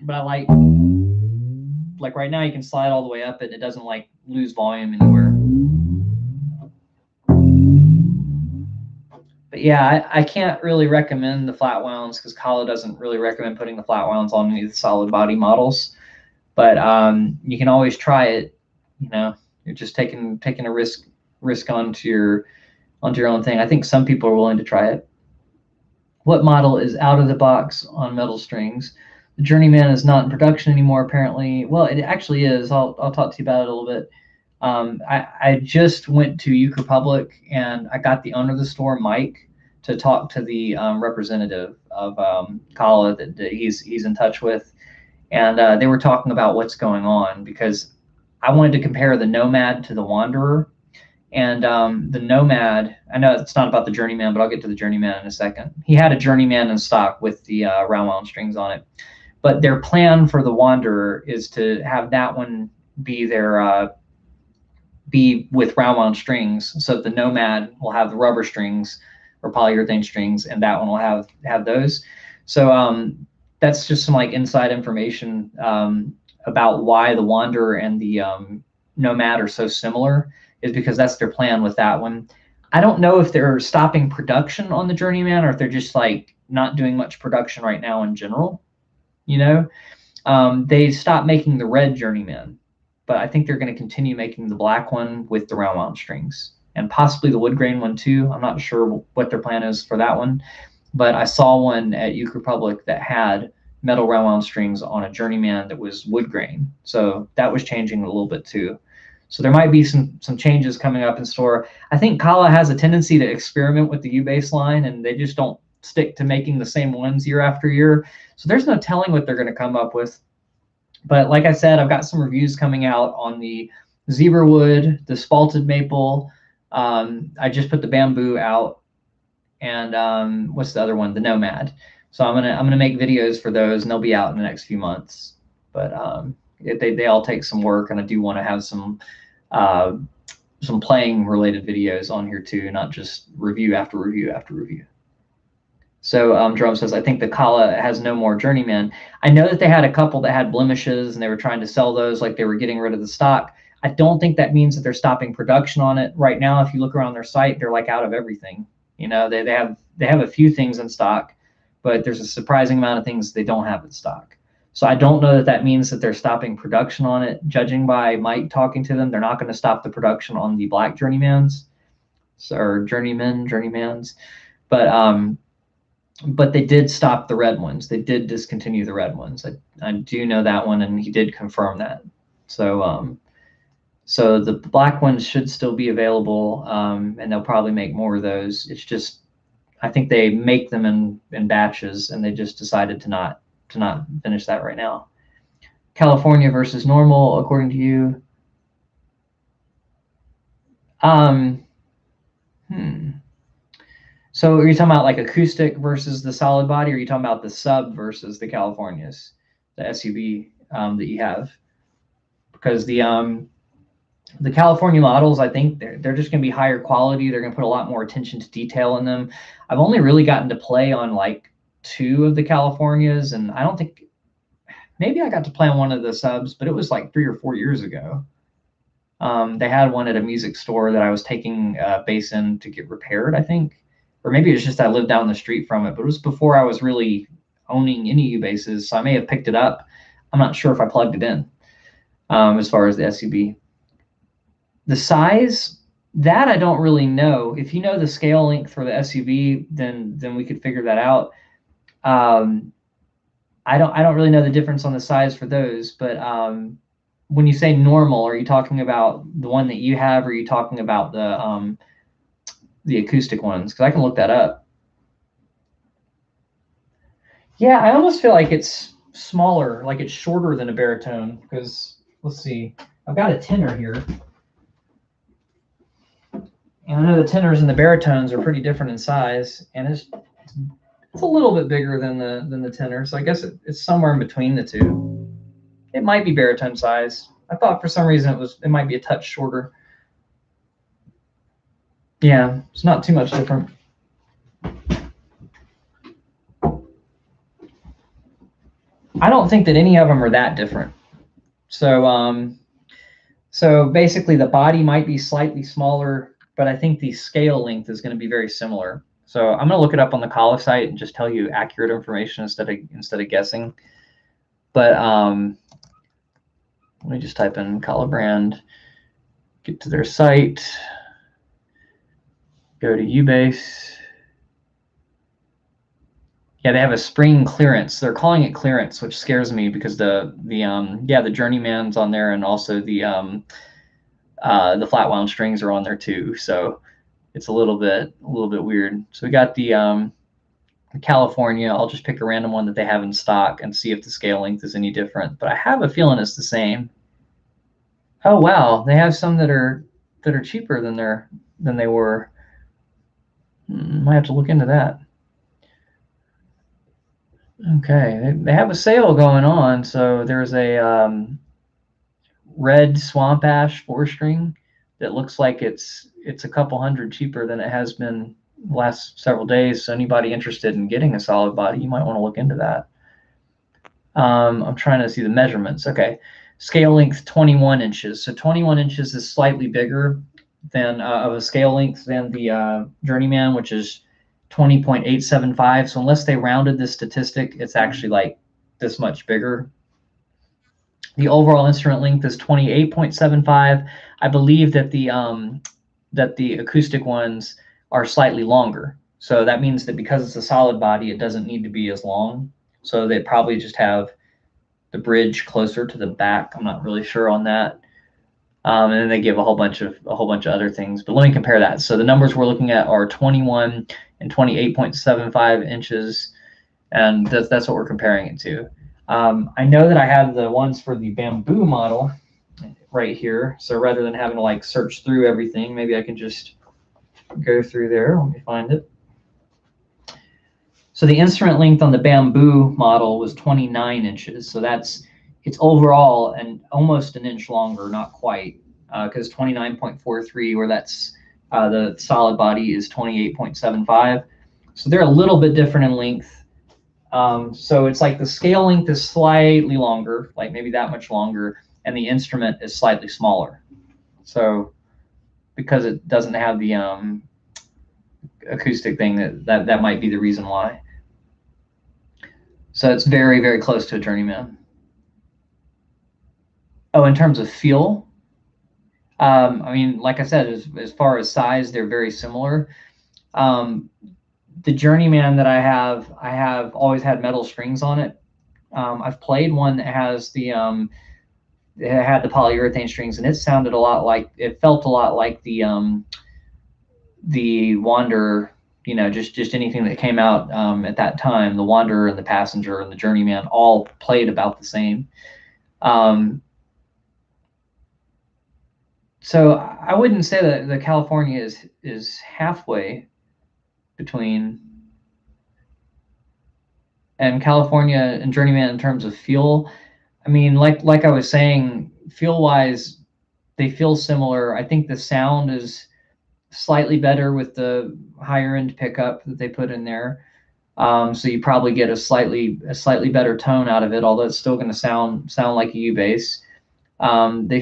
But I like right now you can slide all the way up it. It doesn't like lose volume anywhere. But yeah, I can't really recommend the flat wounds because Kala doesn't really recommend putting the flat wounds on any of the solid body models. But you can always try it. You're just taking a risk onto your own thing. I think some people are willing to try it. What model is out of the box on metal strings? The Journeyman is not in production anymore, apparently. Well, it actually is. I'll talk to you about it a little bit. I just went to Uke Republic and I got the owner of the store, Mike, to talk to the representative of Kala that he's in touch with. And they were talking about what's going on because I wanted to compare the Nomad to the Wanderer. And the Nomad, I know it's not about the Journeyman, but I'll get to the Journeyman in a second. He had a Journeyman in stock with the round wound strings on it. But their plan for the Wanderer is to have that one be with round wound strings. So the Nomad will have the rubber strings or polyurethane strings, and that one will have those. So that's just some like inside information about why the Wanderer and the Nomad are so similar. Is because that's their plan with that one. I don't know if they're stopping production on the Journeyman or if they're just like not doing much production right now in general. They stopped making the red Journeyman, but I think they're going to continue making the black one with the round wound strings and possibly the wood grain one too. I'm not sure what their plan is for that one, but I saw one at Uke Republic that had metal round wound strings on a Journeyman that was wood grain. So that was changing a little bit too. So there might be some changes coming up in store. I think Kala has a tendency to experiment with the U-base line, and they just don't stick to making the same ones year after year. So there's no telling what they're going to come up with. But like I said, I've got some reviews coming out on the zebra wood, the spalted maple. I just put the bamboo out, and what's the other one? The Nomad. So I'm gonna make videos for those, and they'll be out in the next few months. But they all take some work, and I do want to have some playing related videos on here too, not just review after review after review. So Jerome says, I think the Kala has no more Journeyman. I know that they had a couple that had blemishes and they were trying to sell those like they were getting rid of the stock. I don't think that means that they're stopping production on it right now. If you look around their site, they're like out of everything. You know, they have a few things in stock, but there's a surprising amount of things they don't have in stock. So I don't know that that means that they're stopping production on it. Judging by Mike talking to them, they're not going to stop the production on the black journeymans or journeymans, but they did stop the red ones. They did discontinue the red ones. I do know that one, and he did confirm that. So the black ones should still be available, and they'll probably make more of those. It's just, I think they make them in batches, and they just decided to not finish that right now. California versus normal, according to you. So are you talking about like acoustic versus the solid body, or are you talking about the sub versus the Californias, the SUV that you have? Because the California models, I think they're just going to be higher quality. They're going to put a lot more attention to detail in them. I've only really gotten to play on like 2 of the Californias, and I don't think, maybe I got to play on one of the subs, but it was like 3 or 4 years ago. They had one at a music store that I was taking bass in to get repaired, I think. Or maybe it's just I lived down the street from it, but it was before I was really owning any U-basses, so I may have picked it up. I'm not sure if I plugged it in as far as the SUV. The size, that I don't really know. If you know the scale length for the SUV, then we could figure that out. I don't really know the difference on the size for those, but when you say normal, are you talking about the one that you have, or are you talking about the acoustic ones? Because I can look that up. Yeah, I almost feel like it's smaller, like it's shorter than a baritone. Because let's see, I've got a tenor here, and I know the tenors and the baritones are pretty different in size, and it's a little bit bigger than the tenor. So I guess it's somewhere in between the two. It might be baritone size. I thought for some reason it might be a touch shorter. Yeah, it's not too much different. I don't think that any of them are that different. So so basically the body might be slightly smaller, but I think the scale length is going to be very similar. So I'm going to look it up on the Kala site and just tell you accurate information instead of guessing. But let me just type in Kala brand, get to their site, go to Ubase. Yeah, they have a spring clearance. They're calling it clearance, which scares me because the journeyman's on there, and also the flatwound strings are on there too. So it's a little bit weird. So we got the California. I'll just pick a random one that they have in stock and see if the scale length is any different. But I have a feeling it's the same. Oh wow, they have some that are cheaper than they were. Might have to look into that. Okay, they have a sale going on. So there's a red swamp ash 4-string that looks like it's a couple hundred cheaper than it has been the last several days. So anybody interested in getting a solid body, you might want to look into that. I'm trying to see the measurements. Okay, scale length 21 inches. So 21 inches is slightly bigger than of a scale length than the Journeyman, which is 20.875. So unless they rounded this statistic, it's actually like this much bigger. The overall instrument length is 28.75. I believe that the acoustic ones are slightly longer. So that means that because it's a solid body, it doesn't need to be as long. So they probably just have the bridge closer to the back. I'm not really sure on that. And then they give a whole bunch of other things. But let me compare that. So the numbers we're looking at are 21 and 28.75 inches, and that's what we're comparing it to. I know that I have the ones for the bamboo model right here. So rather than having to like search through everything, maybe I can just go through there. Let me find it. So the instrument length on the bamboo model was 29 inches. So it's overall and almost an inch longer, not quite, because 29.43, where that's the solid body is 28.75. So they're a little bit different in length. So it's like the scale length is slightly longer, like maybe that much longer, and the instrument is slightly smaller. So because it doesn't have the acoustic thing, that might be the reason why. So it's very, very close to a Journeyman. Oh, in terms of feel, I mean, like I said, as far as size, they're very similar. The Journeyman that I have always had metal strings on it. I've played one that has it had the polyurethane strings, and it sounded a lot like, it felt a lot like the Wanderer, you know, just anything that came out at that time. The Wanderer and the Passenger and the Journeyman all played about the same. So I wouldn't say that the California is halfway between, and California and Journeyman in terms of feel. I mean, like I was saying, feel wise, they feel similar. I think the sound is slightly better with the higher end pickup that they put in there. So you probably get a slightly better tone out of it, although it's still going to sound like a U bass. They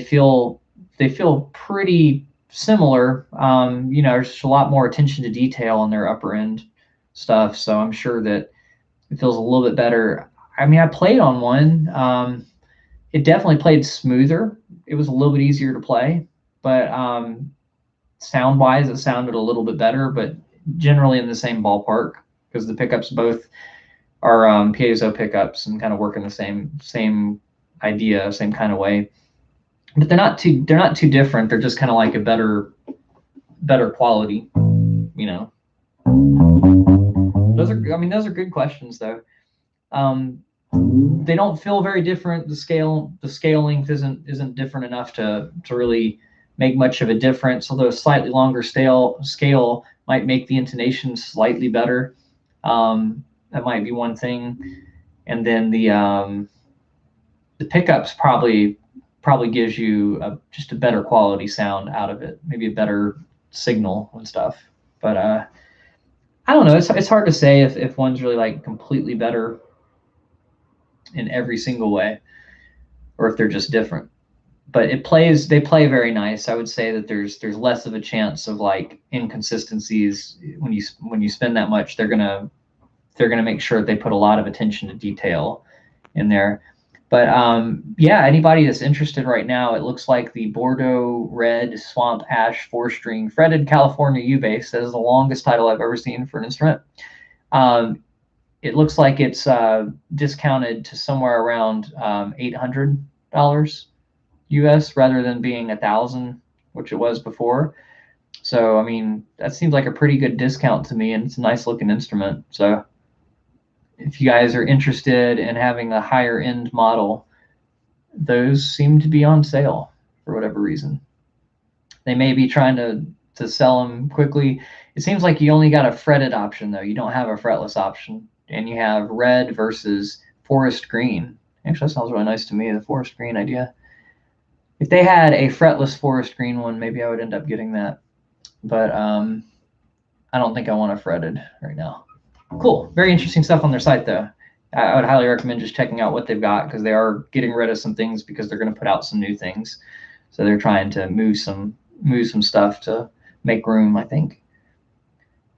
feel pretty similar. You know, there's just a lot more attention to detail on their upper end stuff, so I'm sure that it feels a little bit better. I mean, I played on one. It definitely played smoother. It was a little bit easier to play, but sound wise, it sounded a little bit better, but generally in the same ballpark, because the pickups both are piezo pickups and kind of work in the same idea, same kind of way. But they're not too different. They're just kind of like a better quality, you know. Those are good questions though. They don't feel very different. The scale length isn't different enough to really make much of a difference. Although a slightly longer scale might make the intonation slightly better. That might be one thing. And then the pickups probably gives you just a better quality sound out of it, maybe a better signal and stuff. But I don't know. It's hard to say if one's really like completely better in every single way, or if they're just different. But they play very nice. I would say that there's less of a chance of like inconsistencies when you spend that much. They're gonna make sure that they put a lot of attention to detail in there. But yeah, anybody that's interested right now, it looks like the Bordeaux Red Swamp Ash 4-string fretted California U bass. That is the longest title I've ever seen for an instrument. It looks like it's discounted to somewhere around $800 US rather than being $1,000, which it was before. So I mean, that seems like a pretty good discount to me, and it's a nice looking instrument. So if you guys are interested in having a higher end model, those seem to be on sale for whatever reason. They may be trying to sell them quickly. It seems like you only got a fretted option though. You don't have a fretless option, and you have red versus forest green. Actually, that sounds really nice to me, the forest green idea. If they had a fretless forest green one, maybe I would end up getting that. But I don't think I want a fretted right now. Cool. Very interesting stuff on their site, though. I would highly recommend just checking out what they've got, because they are getting rid of some things because they're going to put out some new things. So they're trying to move some stuff to make room, I think.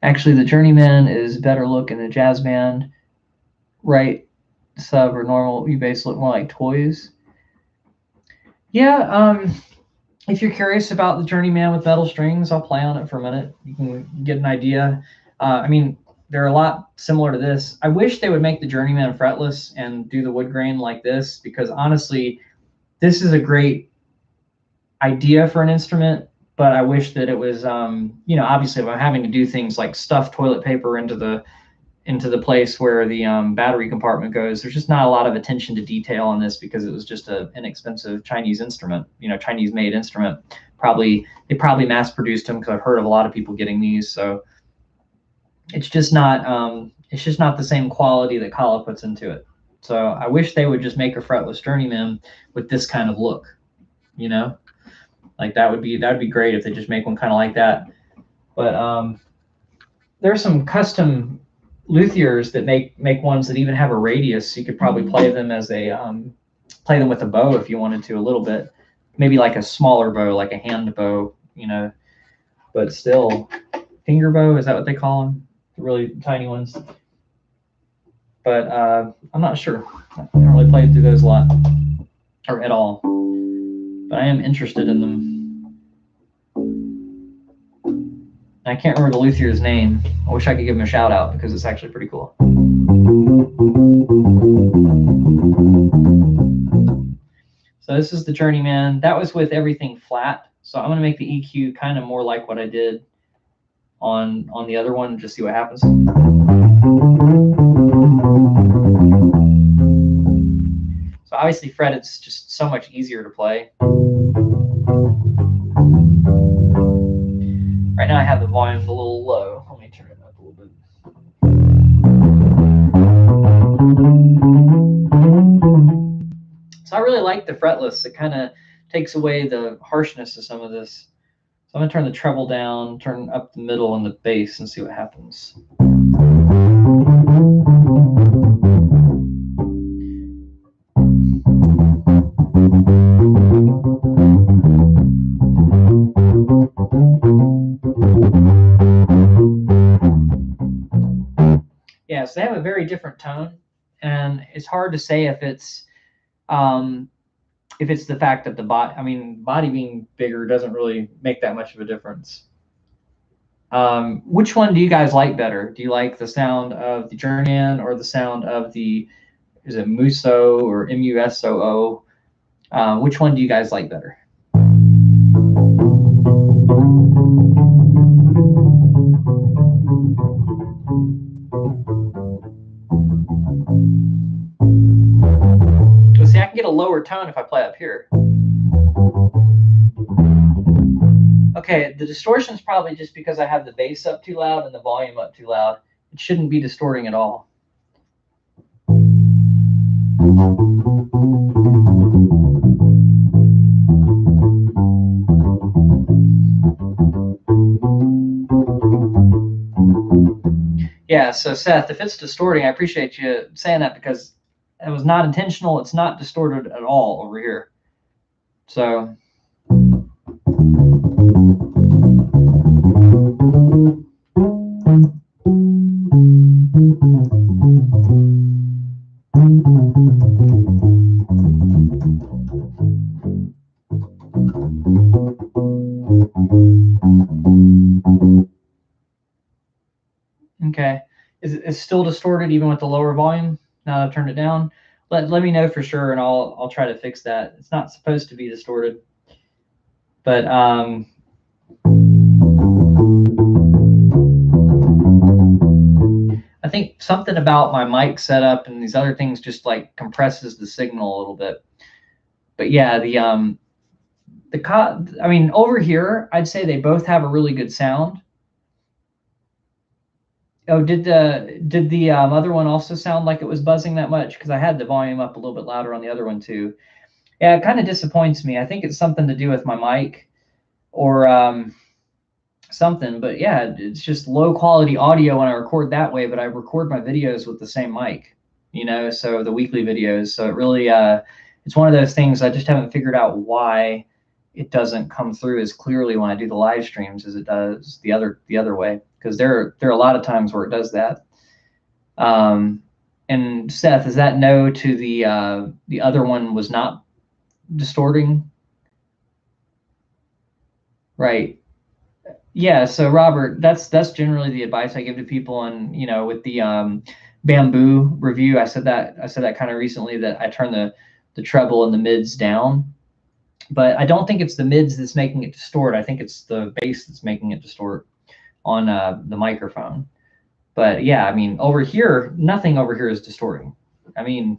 Actually, the Journeyman is better look in the jazz band. Right sub or normal U-bass look more like toys. Yeah, if you're curious about the Journeyman with metal strings, I'll play on it for a minute. You can get an idea. I mean, they're a lot similar to this. I wish they would make the Journeyman fretless and do the wood grain like this, because honestly, this is a great idea for an instrument, but I wish that it was, you know, obviously if I'm having to do things like stuff toilet paper into the place where the battery compartment goes, there's just not a lot of attention to detail on this, because it was just an inexpensive Chinese instrument, you know, Chinese made instrument. They probably mass produced them, because I've heard of a lot of people getting these. So it's just not the same quality that Kala puts into it. So I wish they would just make a fretless Journeyman with this kind of look, you know, like that would be great if they just make one kind of like that. But there's some custom luthiers that make ones that even have a radius. You could probably play them as a play them with a bow if you wanted to a little bit, maybe like a smaller bow, like a hand bow, you know, but still, finger bow, is that what they call them? The really tiny ones. But I'm not sure. I haven't really played through those a lot, or at all. But I am interested in them. I can't remember the luthier's name. I wish I could give him a shout out because it's actually pretty cool. So this is the Journeyman. That was with everything flat. So I'm going to make the EQ kind of more like what I did on the other one, just see what happens. So obviously freted's just so much easier to play. Right now I have the volume a little low. Let me turn it up a little bit. So I really like the fretless. It kind of takes away the harshness of some of this. So I'm going to turn the treble down, turn up the middle and the bass and see what happens. Yeah, so they have a very different tone, and it's hard to say if it's the fact that the body being bigger doesn't really make that much of a difference. Which one do you guys like better? Do you like the sound of the Journeyman or the sound of the, is it Musoo or Musoo? Which one do you guys like better? See, I can get a lower tone if I play up here. Okay, the distortion is probably just because I have the bass up too loud and the volume up too loud. It shouldn't be distorting at all. Yeah, so Seth, if it's distorting, I appreciate you saying that because it was not intentional. It's not distorted at all over here. So okay, it's still distorted even with the lower volume. Now I've turned it down. Let me know for sure, and I'll try to fix that. It's not supposed to be distorted, but I think something about my mic setup and these other things just like compresses the signal a little bit. But yeah, over here, I'd say they both have a really good sound. Oh, did the other one also sound like it was buzzing that much? Because I had the volume up a little bit louder on the other one too. Yeah, it kind of disappoints me. I think it's something to do with my mic or something. But yeah, it's just low quality audio when I record that way. But I record my videos with the same mic, you know, so the weekly videos. So it really, it's one of those things I just haven't figured out why it doesn't come through as clearly when I do the live streams as it does the other way. Because there are a lot of times where it does that. And Seth, is that no to the other one was not distorting? Right. Yeah. So Robert, that's generally the advice I give to people. And you know, with the bamboo review, I said that kind of recently that I turn the treble and the mids down. But I don't think it's the mids that's making it distort. I think it's the bass that's making it distort on the microphone. But yeah, I mean, over here, nothing over here is distorting. I mean,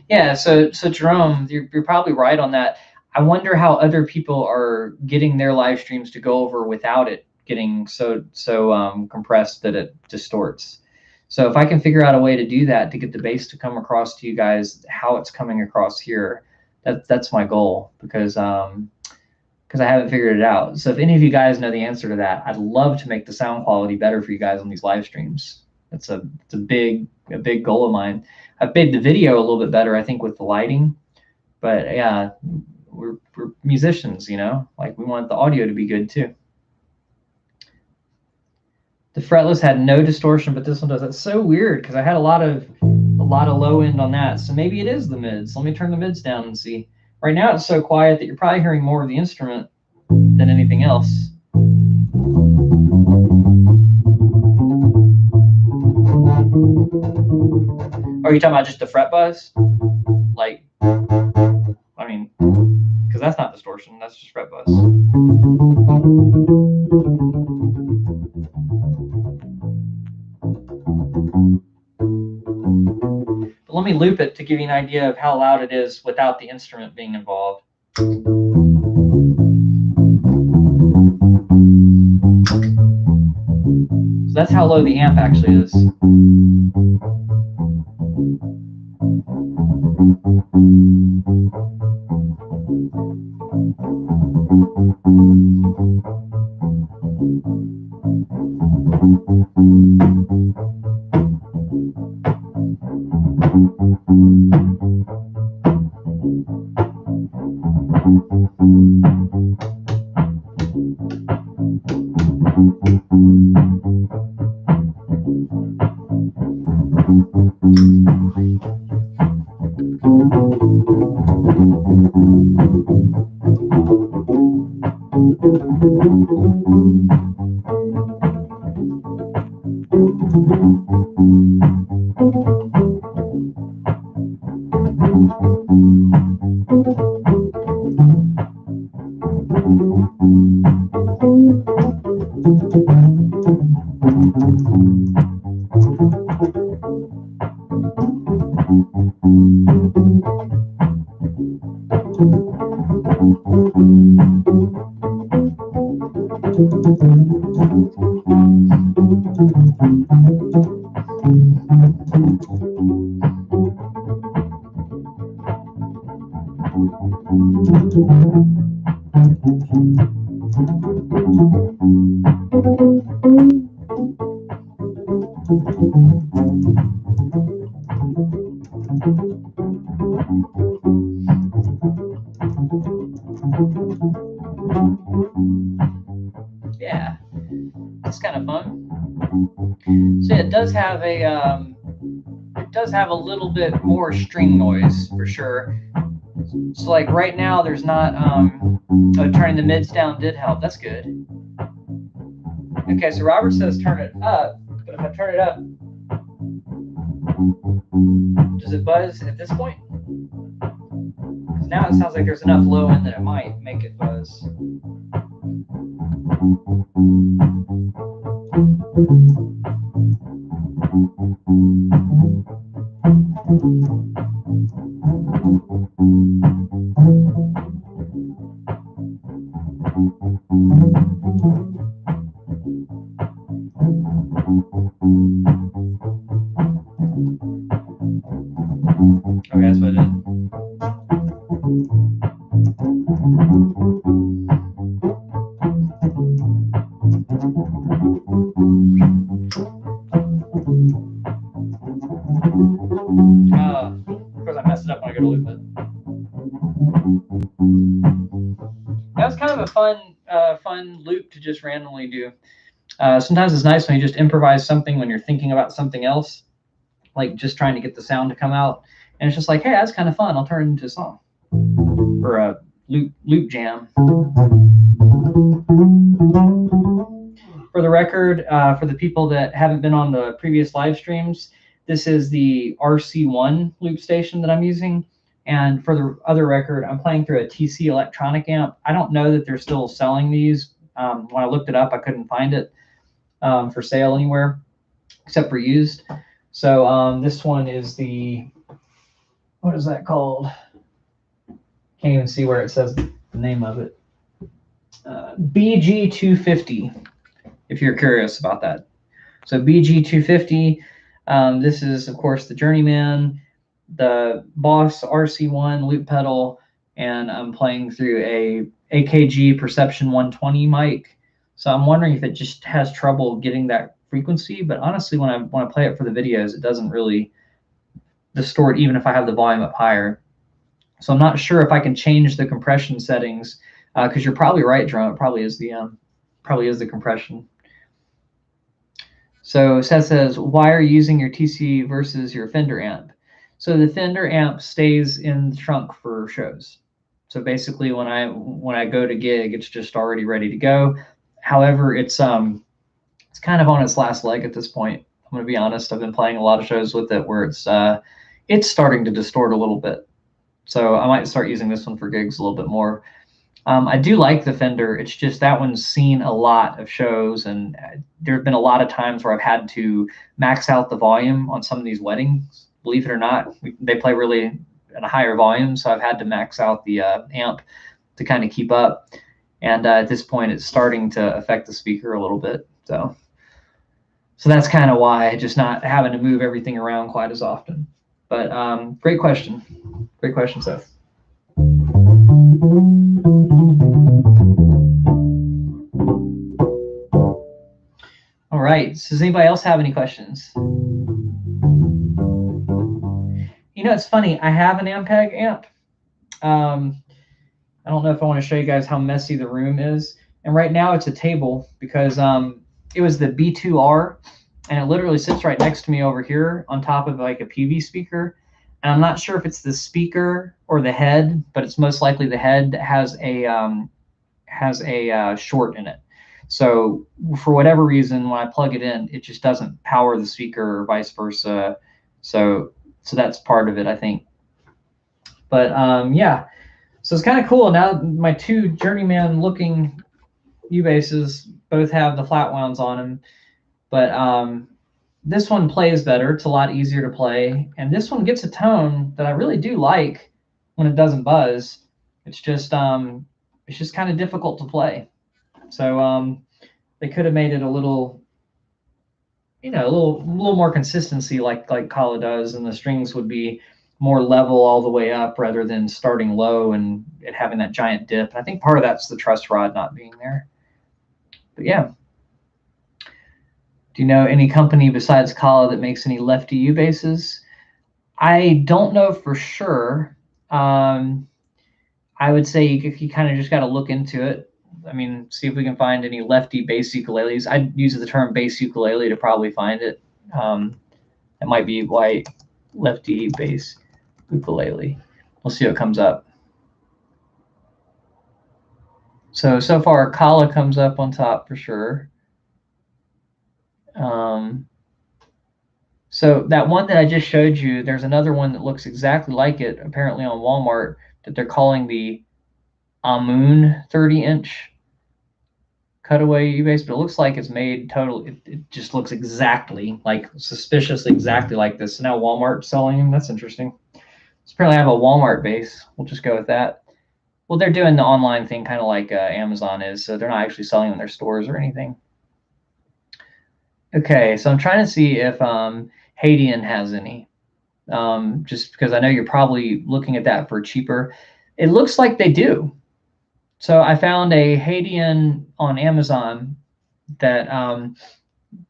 yeah, so Jerome, you're probably right on that. I wonder how other people are getting their live streams to go over without it getting so compressed that it distorts. So if I can figure out a way to do that, to get the bass to come across to you guys how it's coming across here, that's my goal, because because I haven't figured it out. So if any of you guys know the answer to that, I'd love to make the sound quality better for you guys on these live streams. It's a big goal of mine. I've made the video a little bit better, I think, with the lighting. But yeah, we're musicians, you know, like we want the audio to be good too. The fretless had no distortion, but this one does. That's so weird because I had a lot of low end on that. So maybe it is the mids. Let me turn the mids down and see. Right now it's so quiet that you're probably hearing more of the instrument than anything else. Are you talking about just the fret buzz? Like, I mean, because that's not distortion, that's just fret buzz. But let me loop it to give you an idea of how loud it is without the instrument being involved. So that's how low the amp actually is. Yeah, it's kind of fun. So it does have a little bit more string noise for sure. So like right now, there's not turning the mids down did help. That's good. Okay, so Robert says turn it up, but if I turn it up, does it buzz at this point? Because now it sounds like there's enough low end that it might make it buzz. Okay, that's what it is. Of course, I messed it up when I go to loop it. That was kind of a fun loop to just randomly do. Sometimes it's nice when you just improvise something when you're thinking about something else, like just trying to get the sound to come out. And it's just like, hey, that's kind of fun. I'll turn it into a song or a loop jam. For the record, for the people that haven't been on the previous live streams, this is the RC1 loop station that I'm using. And for the other record, I'm playing through a TC electronic amp. I don't know that they're still selling these. When I looked it up, I couldn't find it for sale anywhere except for used. So this one is the, what is that called? Can't even see where it says the name of it. BG250, if you're curious about that. So BG250, this is, of course, the Journeyman, the Boss RC1 loop pedal, and I'm playing through a AKG Perception 120 mic. So I'm wondering if it just has trouble getting that frequency. But honestly, when I play it for the videos, it doesn't really distort even if I have the volume up higher. So I'm not sure if I can change the compression settings, because you're probably right, Jerome. It probably is the compression. So Seth says, why are you using your TC versus your Fender amp? So the Fender amp stays in the trunk for shows. So basically, when I go to gig, it's just already ready to go. However, it's kind of on its last leg at this point. I'm going to be honest. I've been playing a lot of shows with it where it's starting to distort a little bit. So I might start using this one for gigs a little bit more. I do like the Fender. It's just that one's seen a lot of shows, and there have been a lot of times where I've had to max out the volume on some of these weddings. Believe it or not, they play really at a higher volume, so I've had to max out the amp to kind of keep up. And at this point, it's starting to affect the speaker a little bit. So that's kind of why, just not having to move everything around quite as often. But great question. Great question, Seth. All right. So does anybody else have any questions? You know, it's funny. I have an Ampeg amp. I don't know if I want to show you guys how messy the room is. And right now it's a table because it was the B2R, and it literally sits right next to me over here on top of like a PV speaker. And I'm not sure if it's the speaker or the head, but it's most likely the head that has a short in it. So for whatever reason, when I plug it in, it just doesn't power the speaker or vice versa. So that's part of it, I think. But yeah, so it's kind of cool. Now my two journeyman looking U-basses both have the Flatwounds on them, but this one plays better. It's a lot easier to play, and this one gets a tone that I really do like when it doesn't buzz. It's just kind of difficult to play. So they could have made it a little, a little more consistency like Kala does, and the strings would be more level all the way up rather than starting low and it having that giant dip. And I think part of that's the truss rod not being there. But yeah. Do you know any company besides Kala that makes any lefty U basses? I don't know for sure. I would say you kind of just got to look into it. I mean, see if we can find any lefty bass ukuleles. I'd use the term bass ukulele to probably find it. That might be why lefty bass ukulele. We'll see what comes up. So far, Kala comes up on top for sure. So that one that I just showed you, there's another one that looks exactly like it, apparently on Walmart, that they're calling the Amun 30-inch cutaway U-bass, but it looks like it's made totally, it just looks exactly like, suspiciously exactly like this. So now Walmart's selling them. That's interesting. So apparently I have a Walmart bass. We'll just go with that. Well, they're doing the online thing kind of like Amazon is, so they're not actually selling them in their stores or anything. Okay, so I'm trying to see if Hadean has any, just because I know you're probably looking at that for cheaper. It looks like they do. So I found a Hadean on Amazon that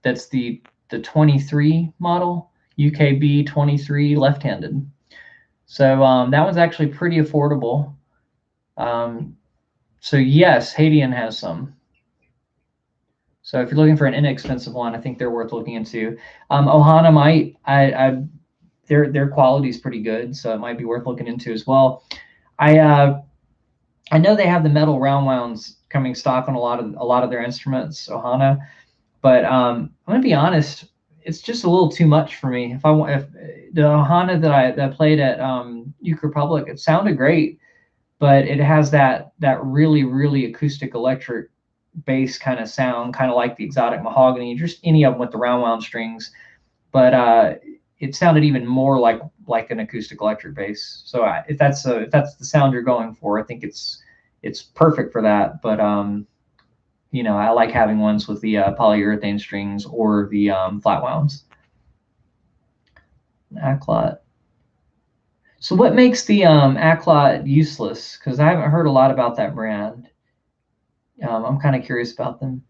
that's the 23 model, UKB 23 left-handed. So that one's actually pretty affordable. So yes, Hadean has some. So if you're looking for an inexpensive one, I think they're worth looking into. Ohana might, their quality is pretty good, so it might be worth looking into as well. I know they have the metal round wounds coming stock on a lot of their instruments, Ohana, but I'm gonna be honest, it's just a little too much for me. If the Ohana that I played at Uke Republic, it sounded great, but it has that really, really acoustic electric bass kind of sound, kind of like the Exotic Mahogany, just any of them with the round wound strings. But it sounded even more like an acoustic electric bass. So if that's the sound you're going for, I think it's perfect for that. But I like having ones with the polyurethane strings or the flat wounds. Acklot. So what makes the Acklot useless? Because I haven't heard a lot about that brand. I'm kind of curious about them.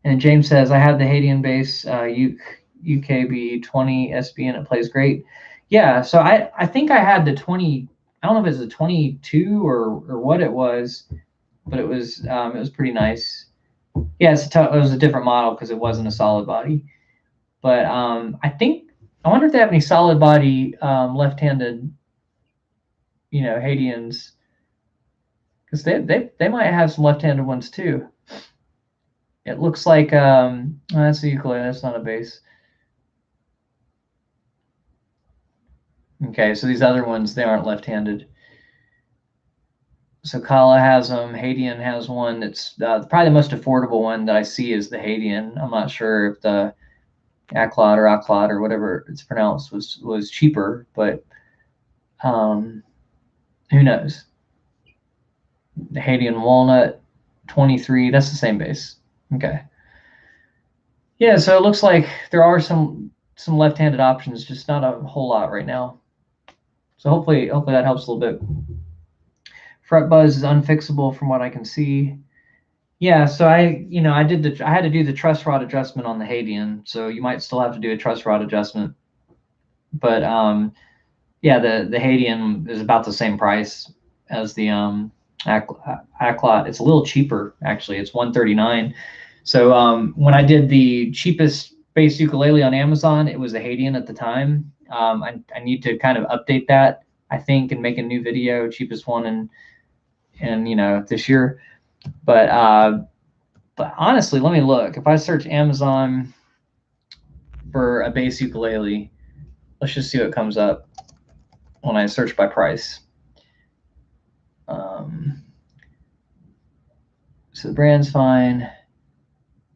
And James says, I have the Hadean bass UKB 20 SB and it plays great. Yeah, so I think I had the 20. I don't know if it's a 22 or what it was, but it was pretty nice. Yeah, it was a different model because it wasn't a solid body. But I wonder if they have any solid body left-handed, Hadeans, because they might have some left-handed ones too. It looks like that's the ukulele. That's not a bass. Okay, so these other ones, they aren't left-handed. So Kala has them. Hadean has one that's probably the most affordable one that I see is the Hadean. I'm not sure if the Aclot or whatever it's pronounced was cheaper, but who knows? The Hadean Walnut 23, that's the same bass. Okay. Yeah, so it looks like there are some left-handed options, just not a whole lot right now. So hopefully that helps a little bit. Fret buzz is unfixable from what I can see. Yeah, so I had to do the truss rod adjustment on the Hadean, so you might still have to do a truss rod adjustment. But yeah, the Hadean is about the same price as the Aclot. It's a little cheaper actually. It's $139. So when I did the cheapest bass ukulele on Amazon, it was a Hadean at the time. I need to kind of update that, I think, and make a new video, cheapest one in this year. But honestly, let me look. If I search Amazon for a bass ukulele, let's just see what comes up when I search by price. So the brand's fine.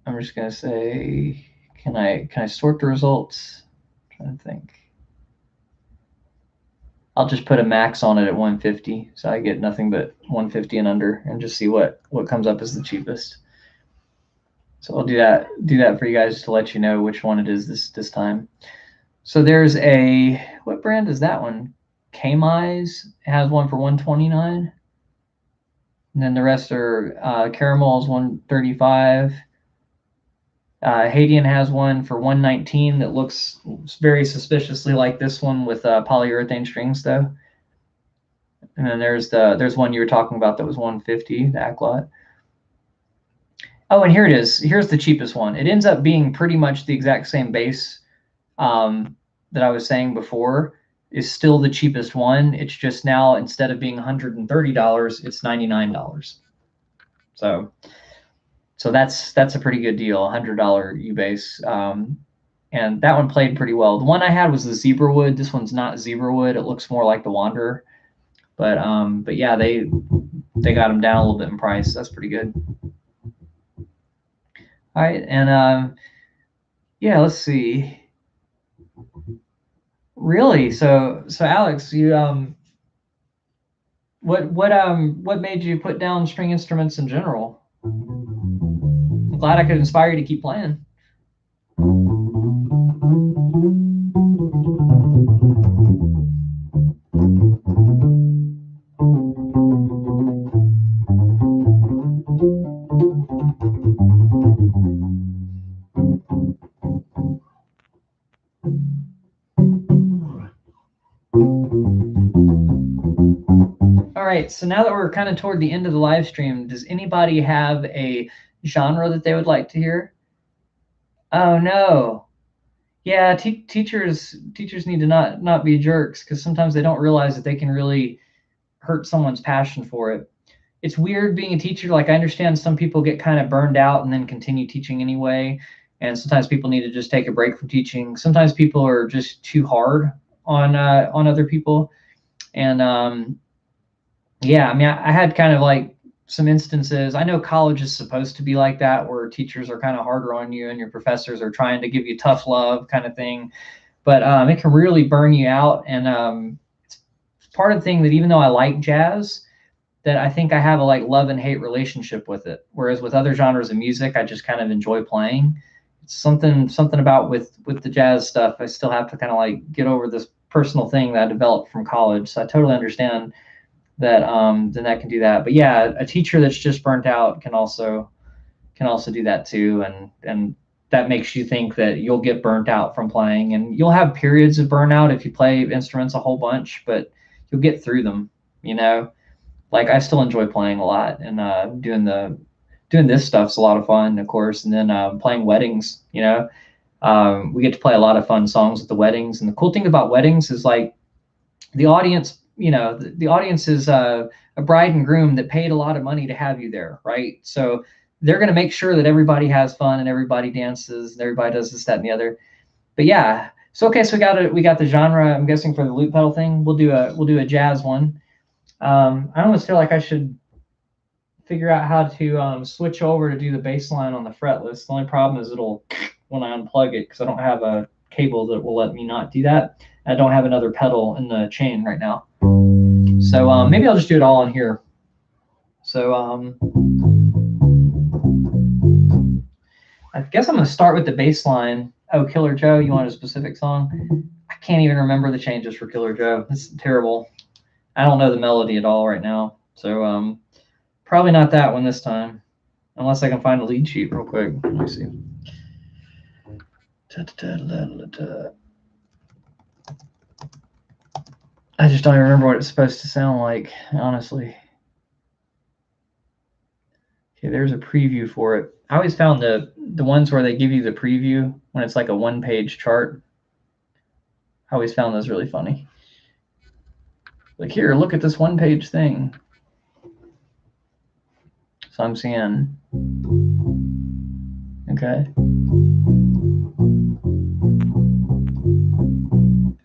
I'm just gonna say, can I sort the results? I'm trying to think. I'll just put a max on it at 150, so I get nothing but 150 and under, and just see what comes up as the cheapest. So I'll do that for you guys to let you know which one it is this time. So there's what brand is that one? K-Mize has one for 129. And then the rest are Caramel's 135. Hadean has one for 119 that looks very suspiciously like this one with polyurethane strings though. And then there's one you were talking about that was 150, the Aclot. Oh, and here it is. Here's the cheapest one. It ends up being pretty much the exact same bass that I was saying before, is still the cheapest one. It's just now, instead of being $130, it's $99. So that's a pretty good deal, $100 U-bass. And that one played pretty well. The one I had was the Zebra Wood. This one's not Zebra Wood. It looks more like the Wanderer. But yeah, they got them down a little bit in price. That's pretty good. All right, and yeah, let's see. Really? So Alex, you what made you put down string instruments in general? I'm glad I could inspire you to keep playing. All right, so now that we're kind of toward the end of the live stream, does anybody have a genre that they would like to hear? Oh no. Yeah, teachers need to not be jerks, because sometimes they don't realize that they can really hurt someone's passion for it. It's weird being a teacher. Like, I understand some people get kind of burned out and then continue teaching anyway, and sometimes people need to just take a break from teaching. Sometimes people are just too hard on other people, and yeah, I mean, I had kind of like some instances. I know college is supposed to be like that, where teachers are kind of harder on you and your professors are trying to give you tough love kind of thing. But it can really burn you out. And it's part of the thing that, even though I like jazz, that I think I have a like love and hate relationship with it. Whereas with other genres of music, I just kind of enjoy playing. It's something about with the jazz stuff, I still have to kind of like get over this personal thing that I developed from college. So I totally understand that then that can do that. But yeah, a teacher that's just burnt out can also can also do that too, and that makes you think that you'll get burnt out from playing, and you'll have periods of burnout if you play instruments a whole bunch, but you'll get through them. You know, like I still enjoy playing a lot, and doing this stuff's a lot of fun, of course, and then playing weddings. You know, we get to play a lot of fun songs at the weddings, and the cool thing about weddings is like the audience. You know, the audience is a bride and groom that paid a lot of money to have you there, right? So they're going to make sure that everybody has fun and everybody dances and everybody does this, that, and the other. But yeah, so okay, so we got the genre. I'm guessing for the loop pedal thing, we'll do a jazz one. I almost feel like I should figure out how to switch over to do the bass line on the fretless. The only problem is it'll when I unplug it, because I don't have a cable that will let me not do that. I don't have another pedal in the chain right now. So maybe I'll just do it all on here. So I guess I'm going to start with the bass line. Oh, Killer Joe, you want a specific song? I can't even remember the changes for Killer Joe. This is terrible. I don't know the melody at all right now. So probably not that one this time, unless I can find a lead sheet real quick. Let me see. I just don't even remember what it's supposed to sound like, honestly. Okay, there's a preview for it. I always found the ones where they give you the preview when it's like a one-page chart. I always found those really funny. Like, here, look at this one-page thing. So I'm seeing, okay.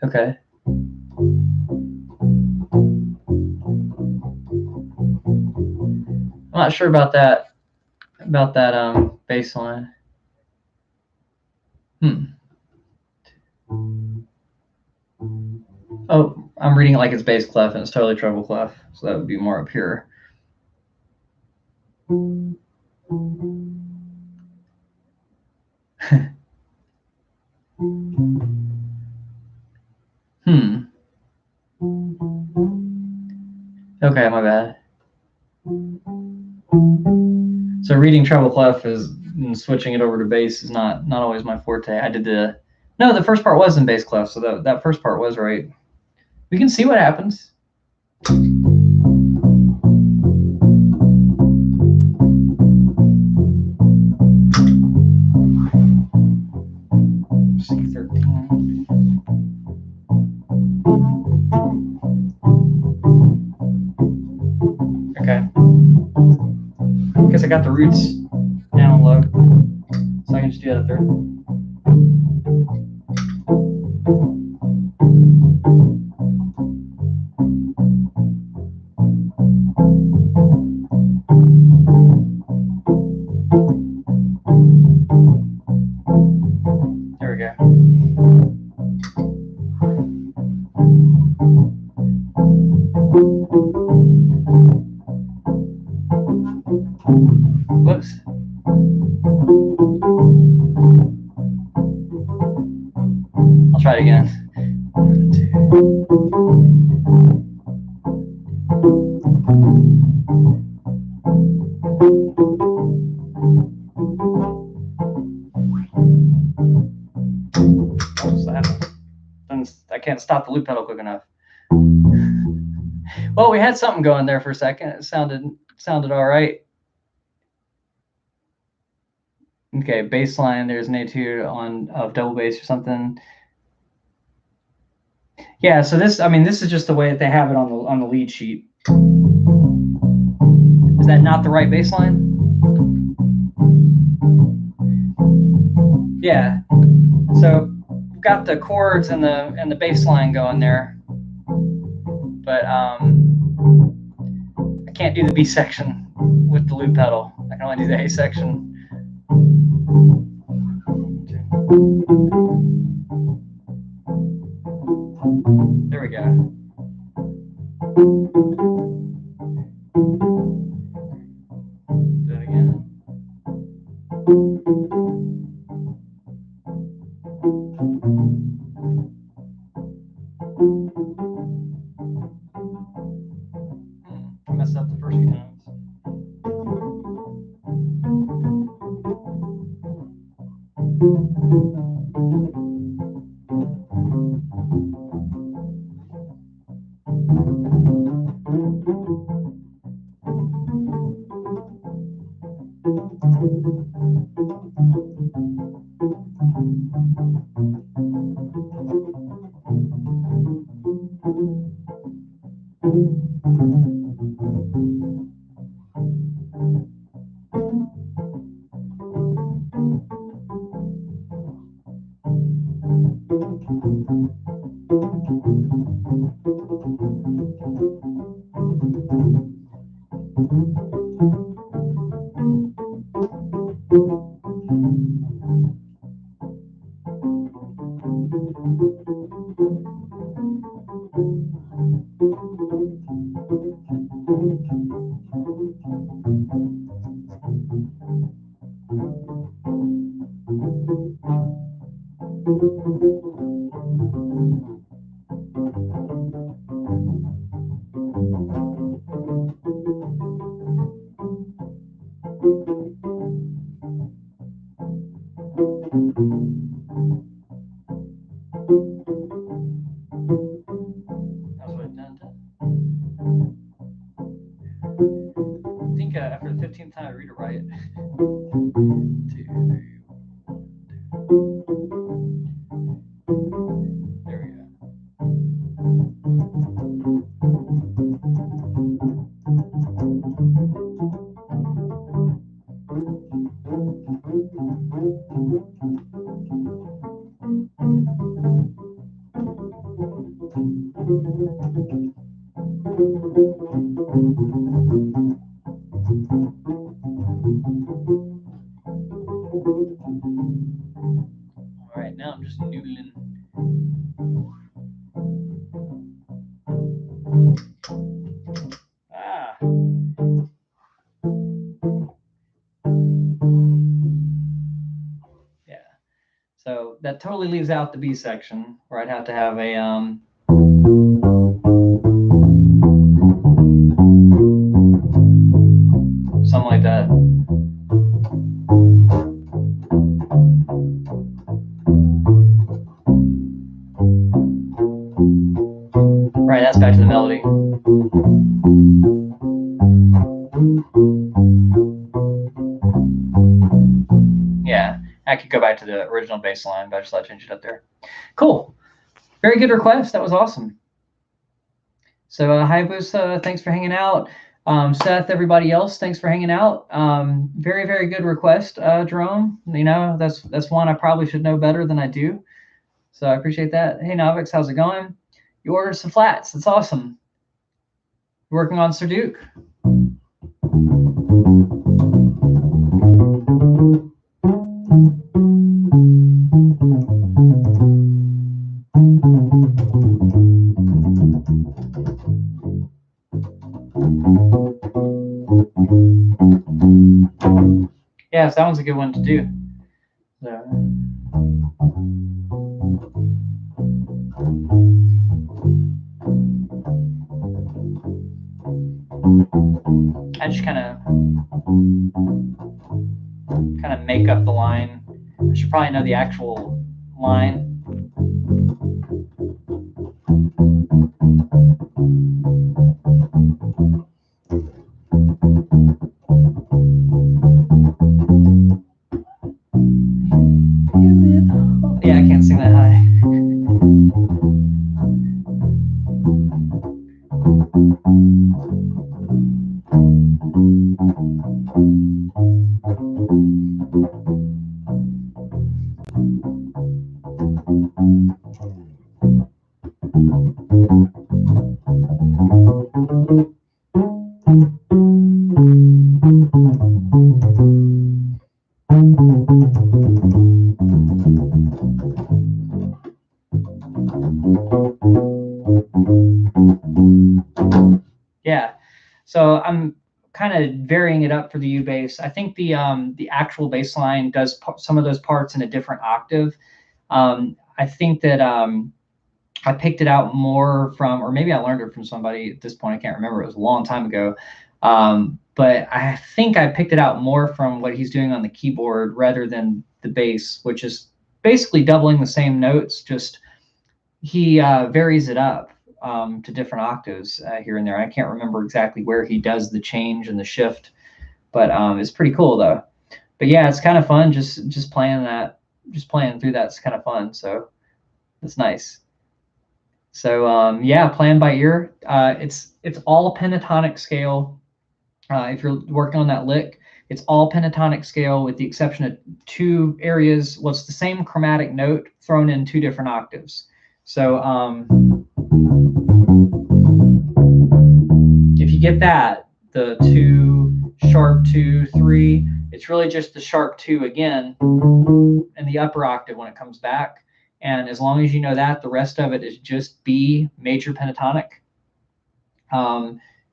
Okay. I'm not sure about that bass line. Oh, I'm reading it like it's bass clef, and it's totally treble clef, so that would be more up here. Okay, my bad. So reading treble clef and switching it over to bass is not always my forte. I did the first part was in bass clef, so that first part was right. We can see what happens. Okay. Guess I got the roots down low, so I can just do that up there. There we go. Whoops. I'll try it again. 1, 2. What's that? I can't stop the loop pedal quick enough. Well, we had something going there for a second. It sounded all right. Okay, bass line, there's an etude of double bass or something. Yeah, so this is just the way that they have it on the lead sheet. Is that not the right bass line? Yeah. So we've got the chords and the bass line going there. But I can't do the B section with the loop pedal. I can only do the A section. There we go. Do it again. I messed up the first few times. After the 15th time I read it right. 2, 3. There we go. All right, now I'm just noodling. Ah. Yeah. So that totally leaves out the B section where I'd have to have a something like that. Right, that's back to the melody. Yeah, I could go back to the original bass line, but I just thought I'd change it up there. Cool. Very good request. That was awesome. So hi, Busa. Thanks for hanging out. Seth, everybody else, thanks for hanging out. Very, very good request, Jerome. You know, that's one I probably should know better than I do. So I appreciate that. Hey, Novix, how's it going? You ordered some flats. That's awesome. You're working on Sir Duke. Yeah, so that one's a good one to do. I just kind of make up the line. I should probably know the actual line. Yeah, I can't sing that high. Yeah, so I'm kind of varying it up for the U bass. I think the actual bass line does some of those parts in a different octave. I think that I picked it out more from, or maybe I learned it from somebody at this point. I can't remember. It was a long time ago. But I think I picked it out more from what he's doing on the keyboard rather than the bass, which is basically doubling the same notes, just he varies it up to different octaves here and there. I can't remember exactly where he does the change and the shift, but it's pretty cool though. But yeah, it's kind of fun just playing that, just playing through that's kind of fun. So it's nice. So yeah, playing by ear. It's all pentatonic scale. If you're working on that lick, it's all pentatonic scale with the exception of two areas. Well, it's the same chromatic note thrown in two different octaves. So if you get that, the 2, sharp 2, 3, it's really just the sharp 2 again in the upper octave when it comes back. And as long as you know that, the rest of it is just B major pentatonic,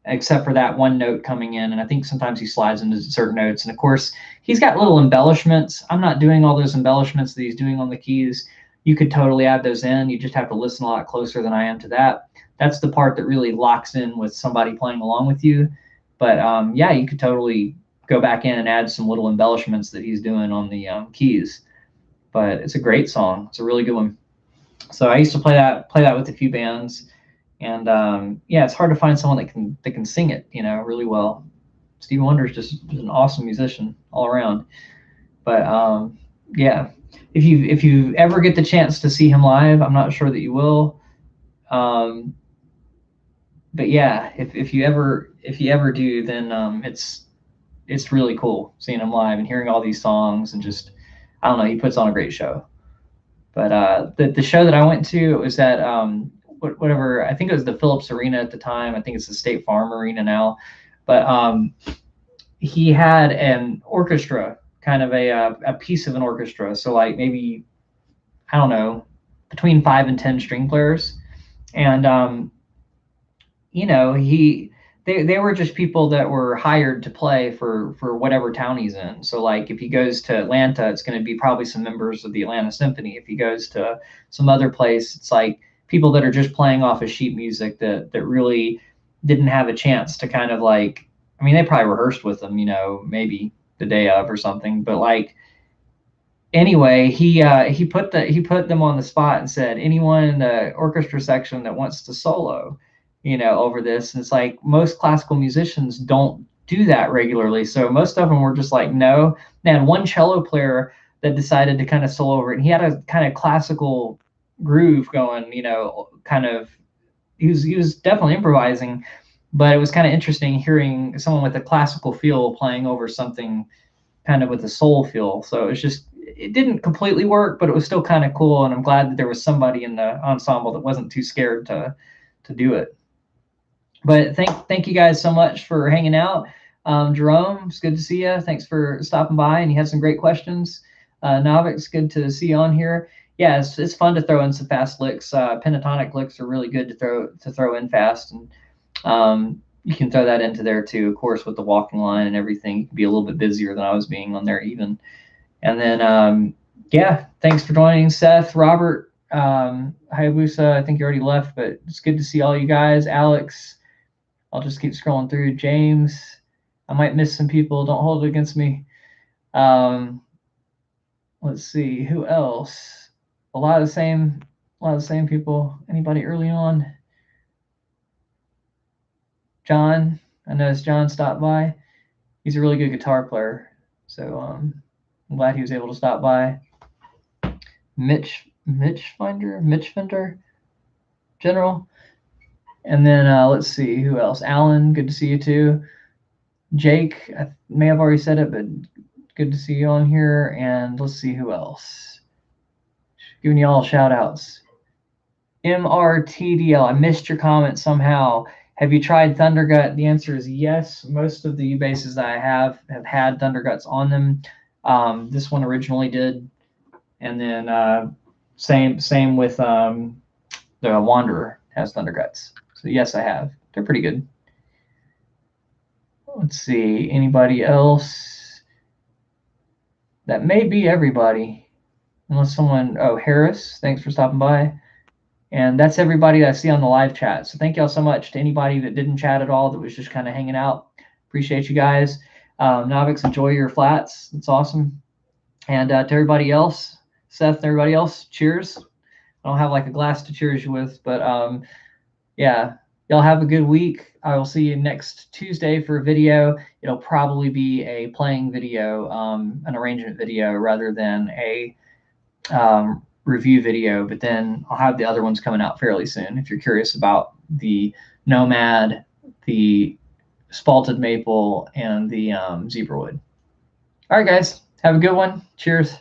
except for that one note coming in. And I think sometimes he slides into certain notes. And of course, he's got little embellishments. I'm not doing all those embellishments that he's doing on the keys. You could totally add those in. You just have to listen a lot closer than I am to that. That's the part that really locks in with somebody playing along with you. But yeah, you could totally go back in and add some little embellishments that he's doing on the keys. But it's a great song. It's a really good one. So I used to play that with a few bands, and yeah, it's hard to find someone that can sing it, really well. Stevie Wonder is just an awesome musician all around. But yeah, if you ever get the chance to see him live, I'm not sure that you will. But yeah, if you ever do, then it's really cool seeing him live and hearing all these songs, and just, I don't know, he puts on a great show. But the show that I went to, it was at whatever, I think it was the Phillips Arena at the time. I think it's the State Farm Arena now. But he had an orchestra, kind of a piece of an orchestra. So like maybe, I don't know, between 5 and 10 string players. And they were just people that were hired to play for whatever town he's in. So like if he goes to Atlanta, it's going to be probably some members of the Atlanta Symphony. If he goes to some other place, it's like people that are just playing off of sheet music that really didn't have a chance to kind of like, I mean, they probably rehearsed with them, maybe the day of or something, but like, anyway, he put them on the spot and said, anyone in the orchestra section that wants to solo, over this. And it's like most classical musicians don't do that regularly. So most of them were just like, no. They had one cello player that decided to kind of solo over it. And he had a kind of classical groove going, kind of, he was definitely improvising, but it was kind of interesting hearing someone with a classical feel playing over something kind of with a soul feel. So it didn't completely work, but it was still kind of cool. And I'm glad that there was somebody in the ensemble that wasn't too scared to do it. But thank you guys so much for hanging out. Jerome, it's good to see you. Thanks for stopping by, and you had some great questions. Navik, it's good to see you on here. Yeah, it's fun to throw in some fast licks. Pentatonic licks are really good to throw in fast, and you can throw that into there too. Of course, with the walking line and everything, you can be a little bit busier than I was being on there even. And then yeah, thanks for joining, Seth, Robert, Hayabusa. I think you already left, but it's good to see all you guys. Alex. I'll just keep scrolling through. James, I might miss some people. Don't hold it against me. Let's see, who else? A lot of the same people. Anybody early on? John, I noticed John stopped by. He's a really good guitar player, so I'm glad he was able to stop by. Mitch Finder, General. And then let's see, who else? Alan, good to see you too. Jake, I may have already said it, but good to see you on here. And let's see who else. Giving you all shout outs. MRTDL, I missed your comment somehow. Have you tried Thundergut? The answer is yes. Most of the U-basses that I have had Thunderguts on them. This one originally did. And then same with the Wanderer has Thunderguts. So yes, I have. They're pretty good. Let's see. Anybody else? That may be everybody. Unless someone... Oh, Harris, thanks for stopping by. And that's everybody that I see on the live chat. So thank y'all so much to anybody that didn't chat at all, that was just kind of hanging out. Appreciate you guys. Navix, enjoy your flats. It's awesome. And to everybody else, Seth and everybody else, cheers. I don't have like a glass to cheers you with, but yeah, y'all have a good week. I will see you next Tuesday for a video. It'll probably be a playing video, an arrangement video rather than a review video, but then I'll have the other ones coming out fairly soon if you're curious about the Nomad, the Spalted Maple, and the Zebrawood. All right, guys, have a good one. Cheers.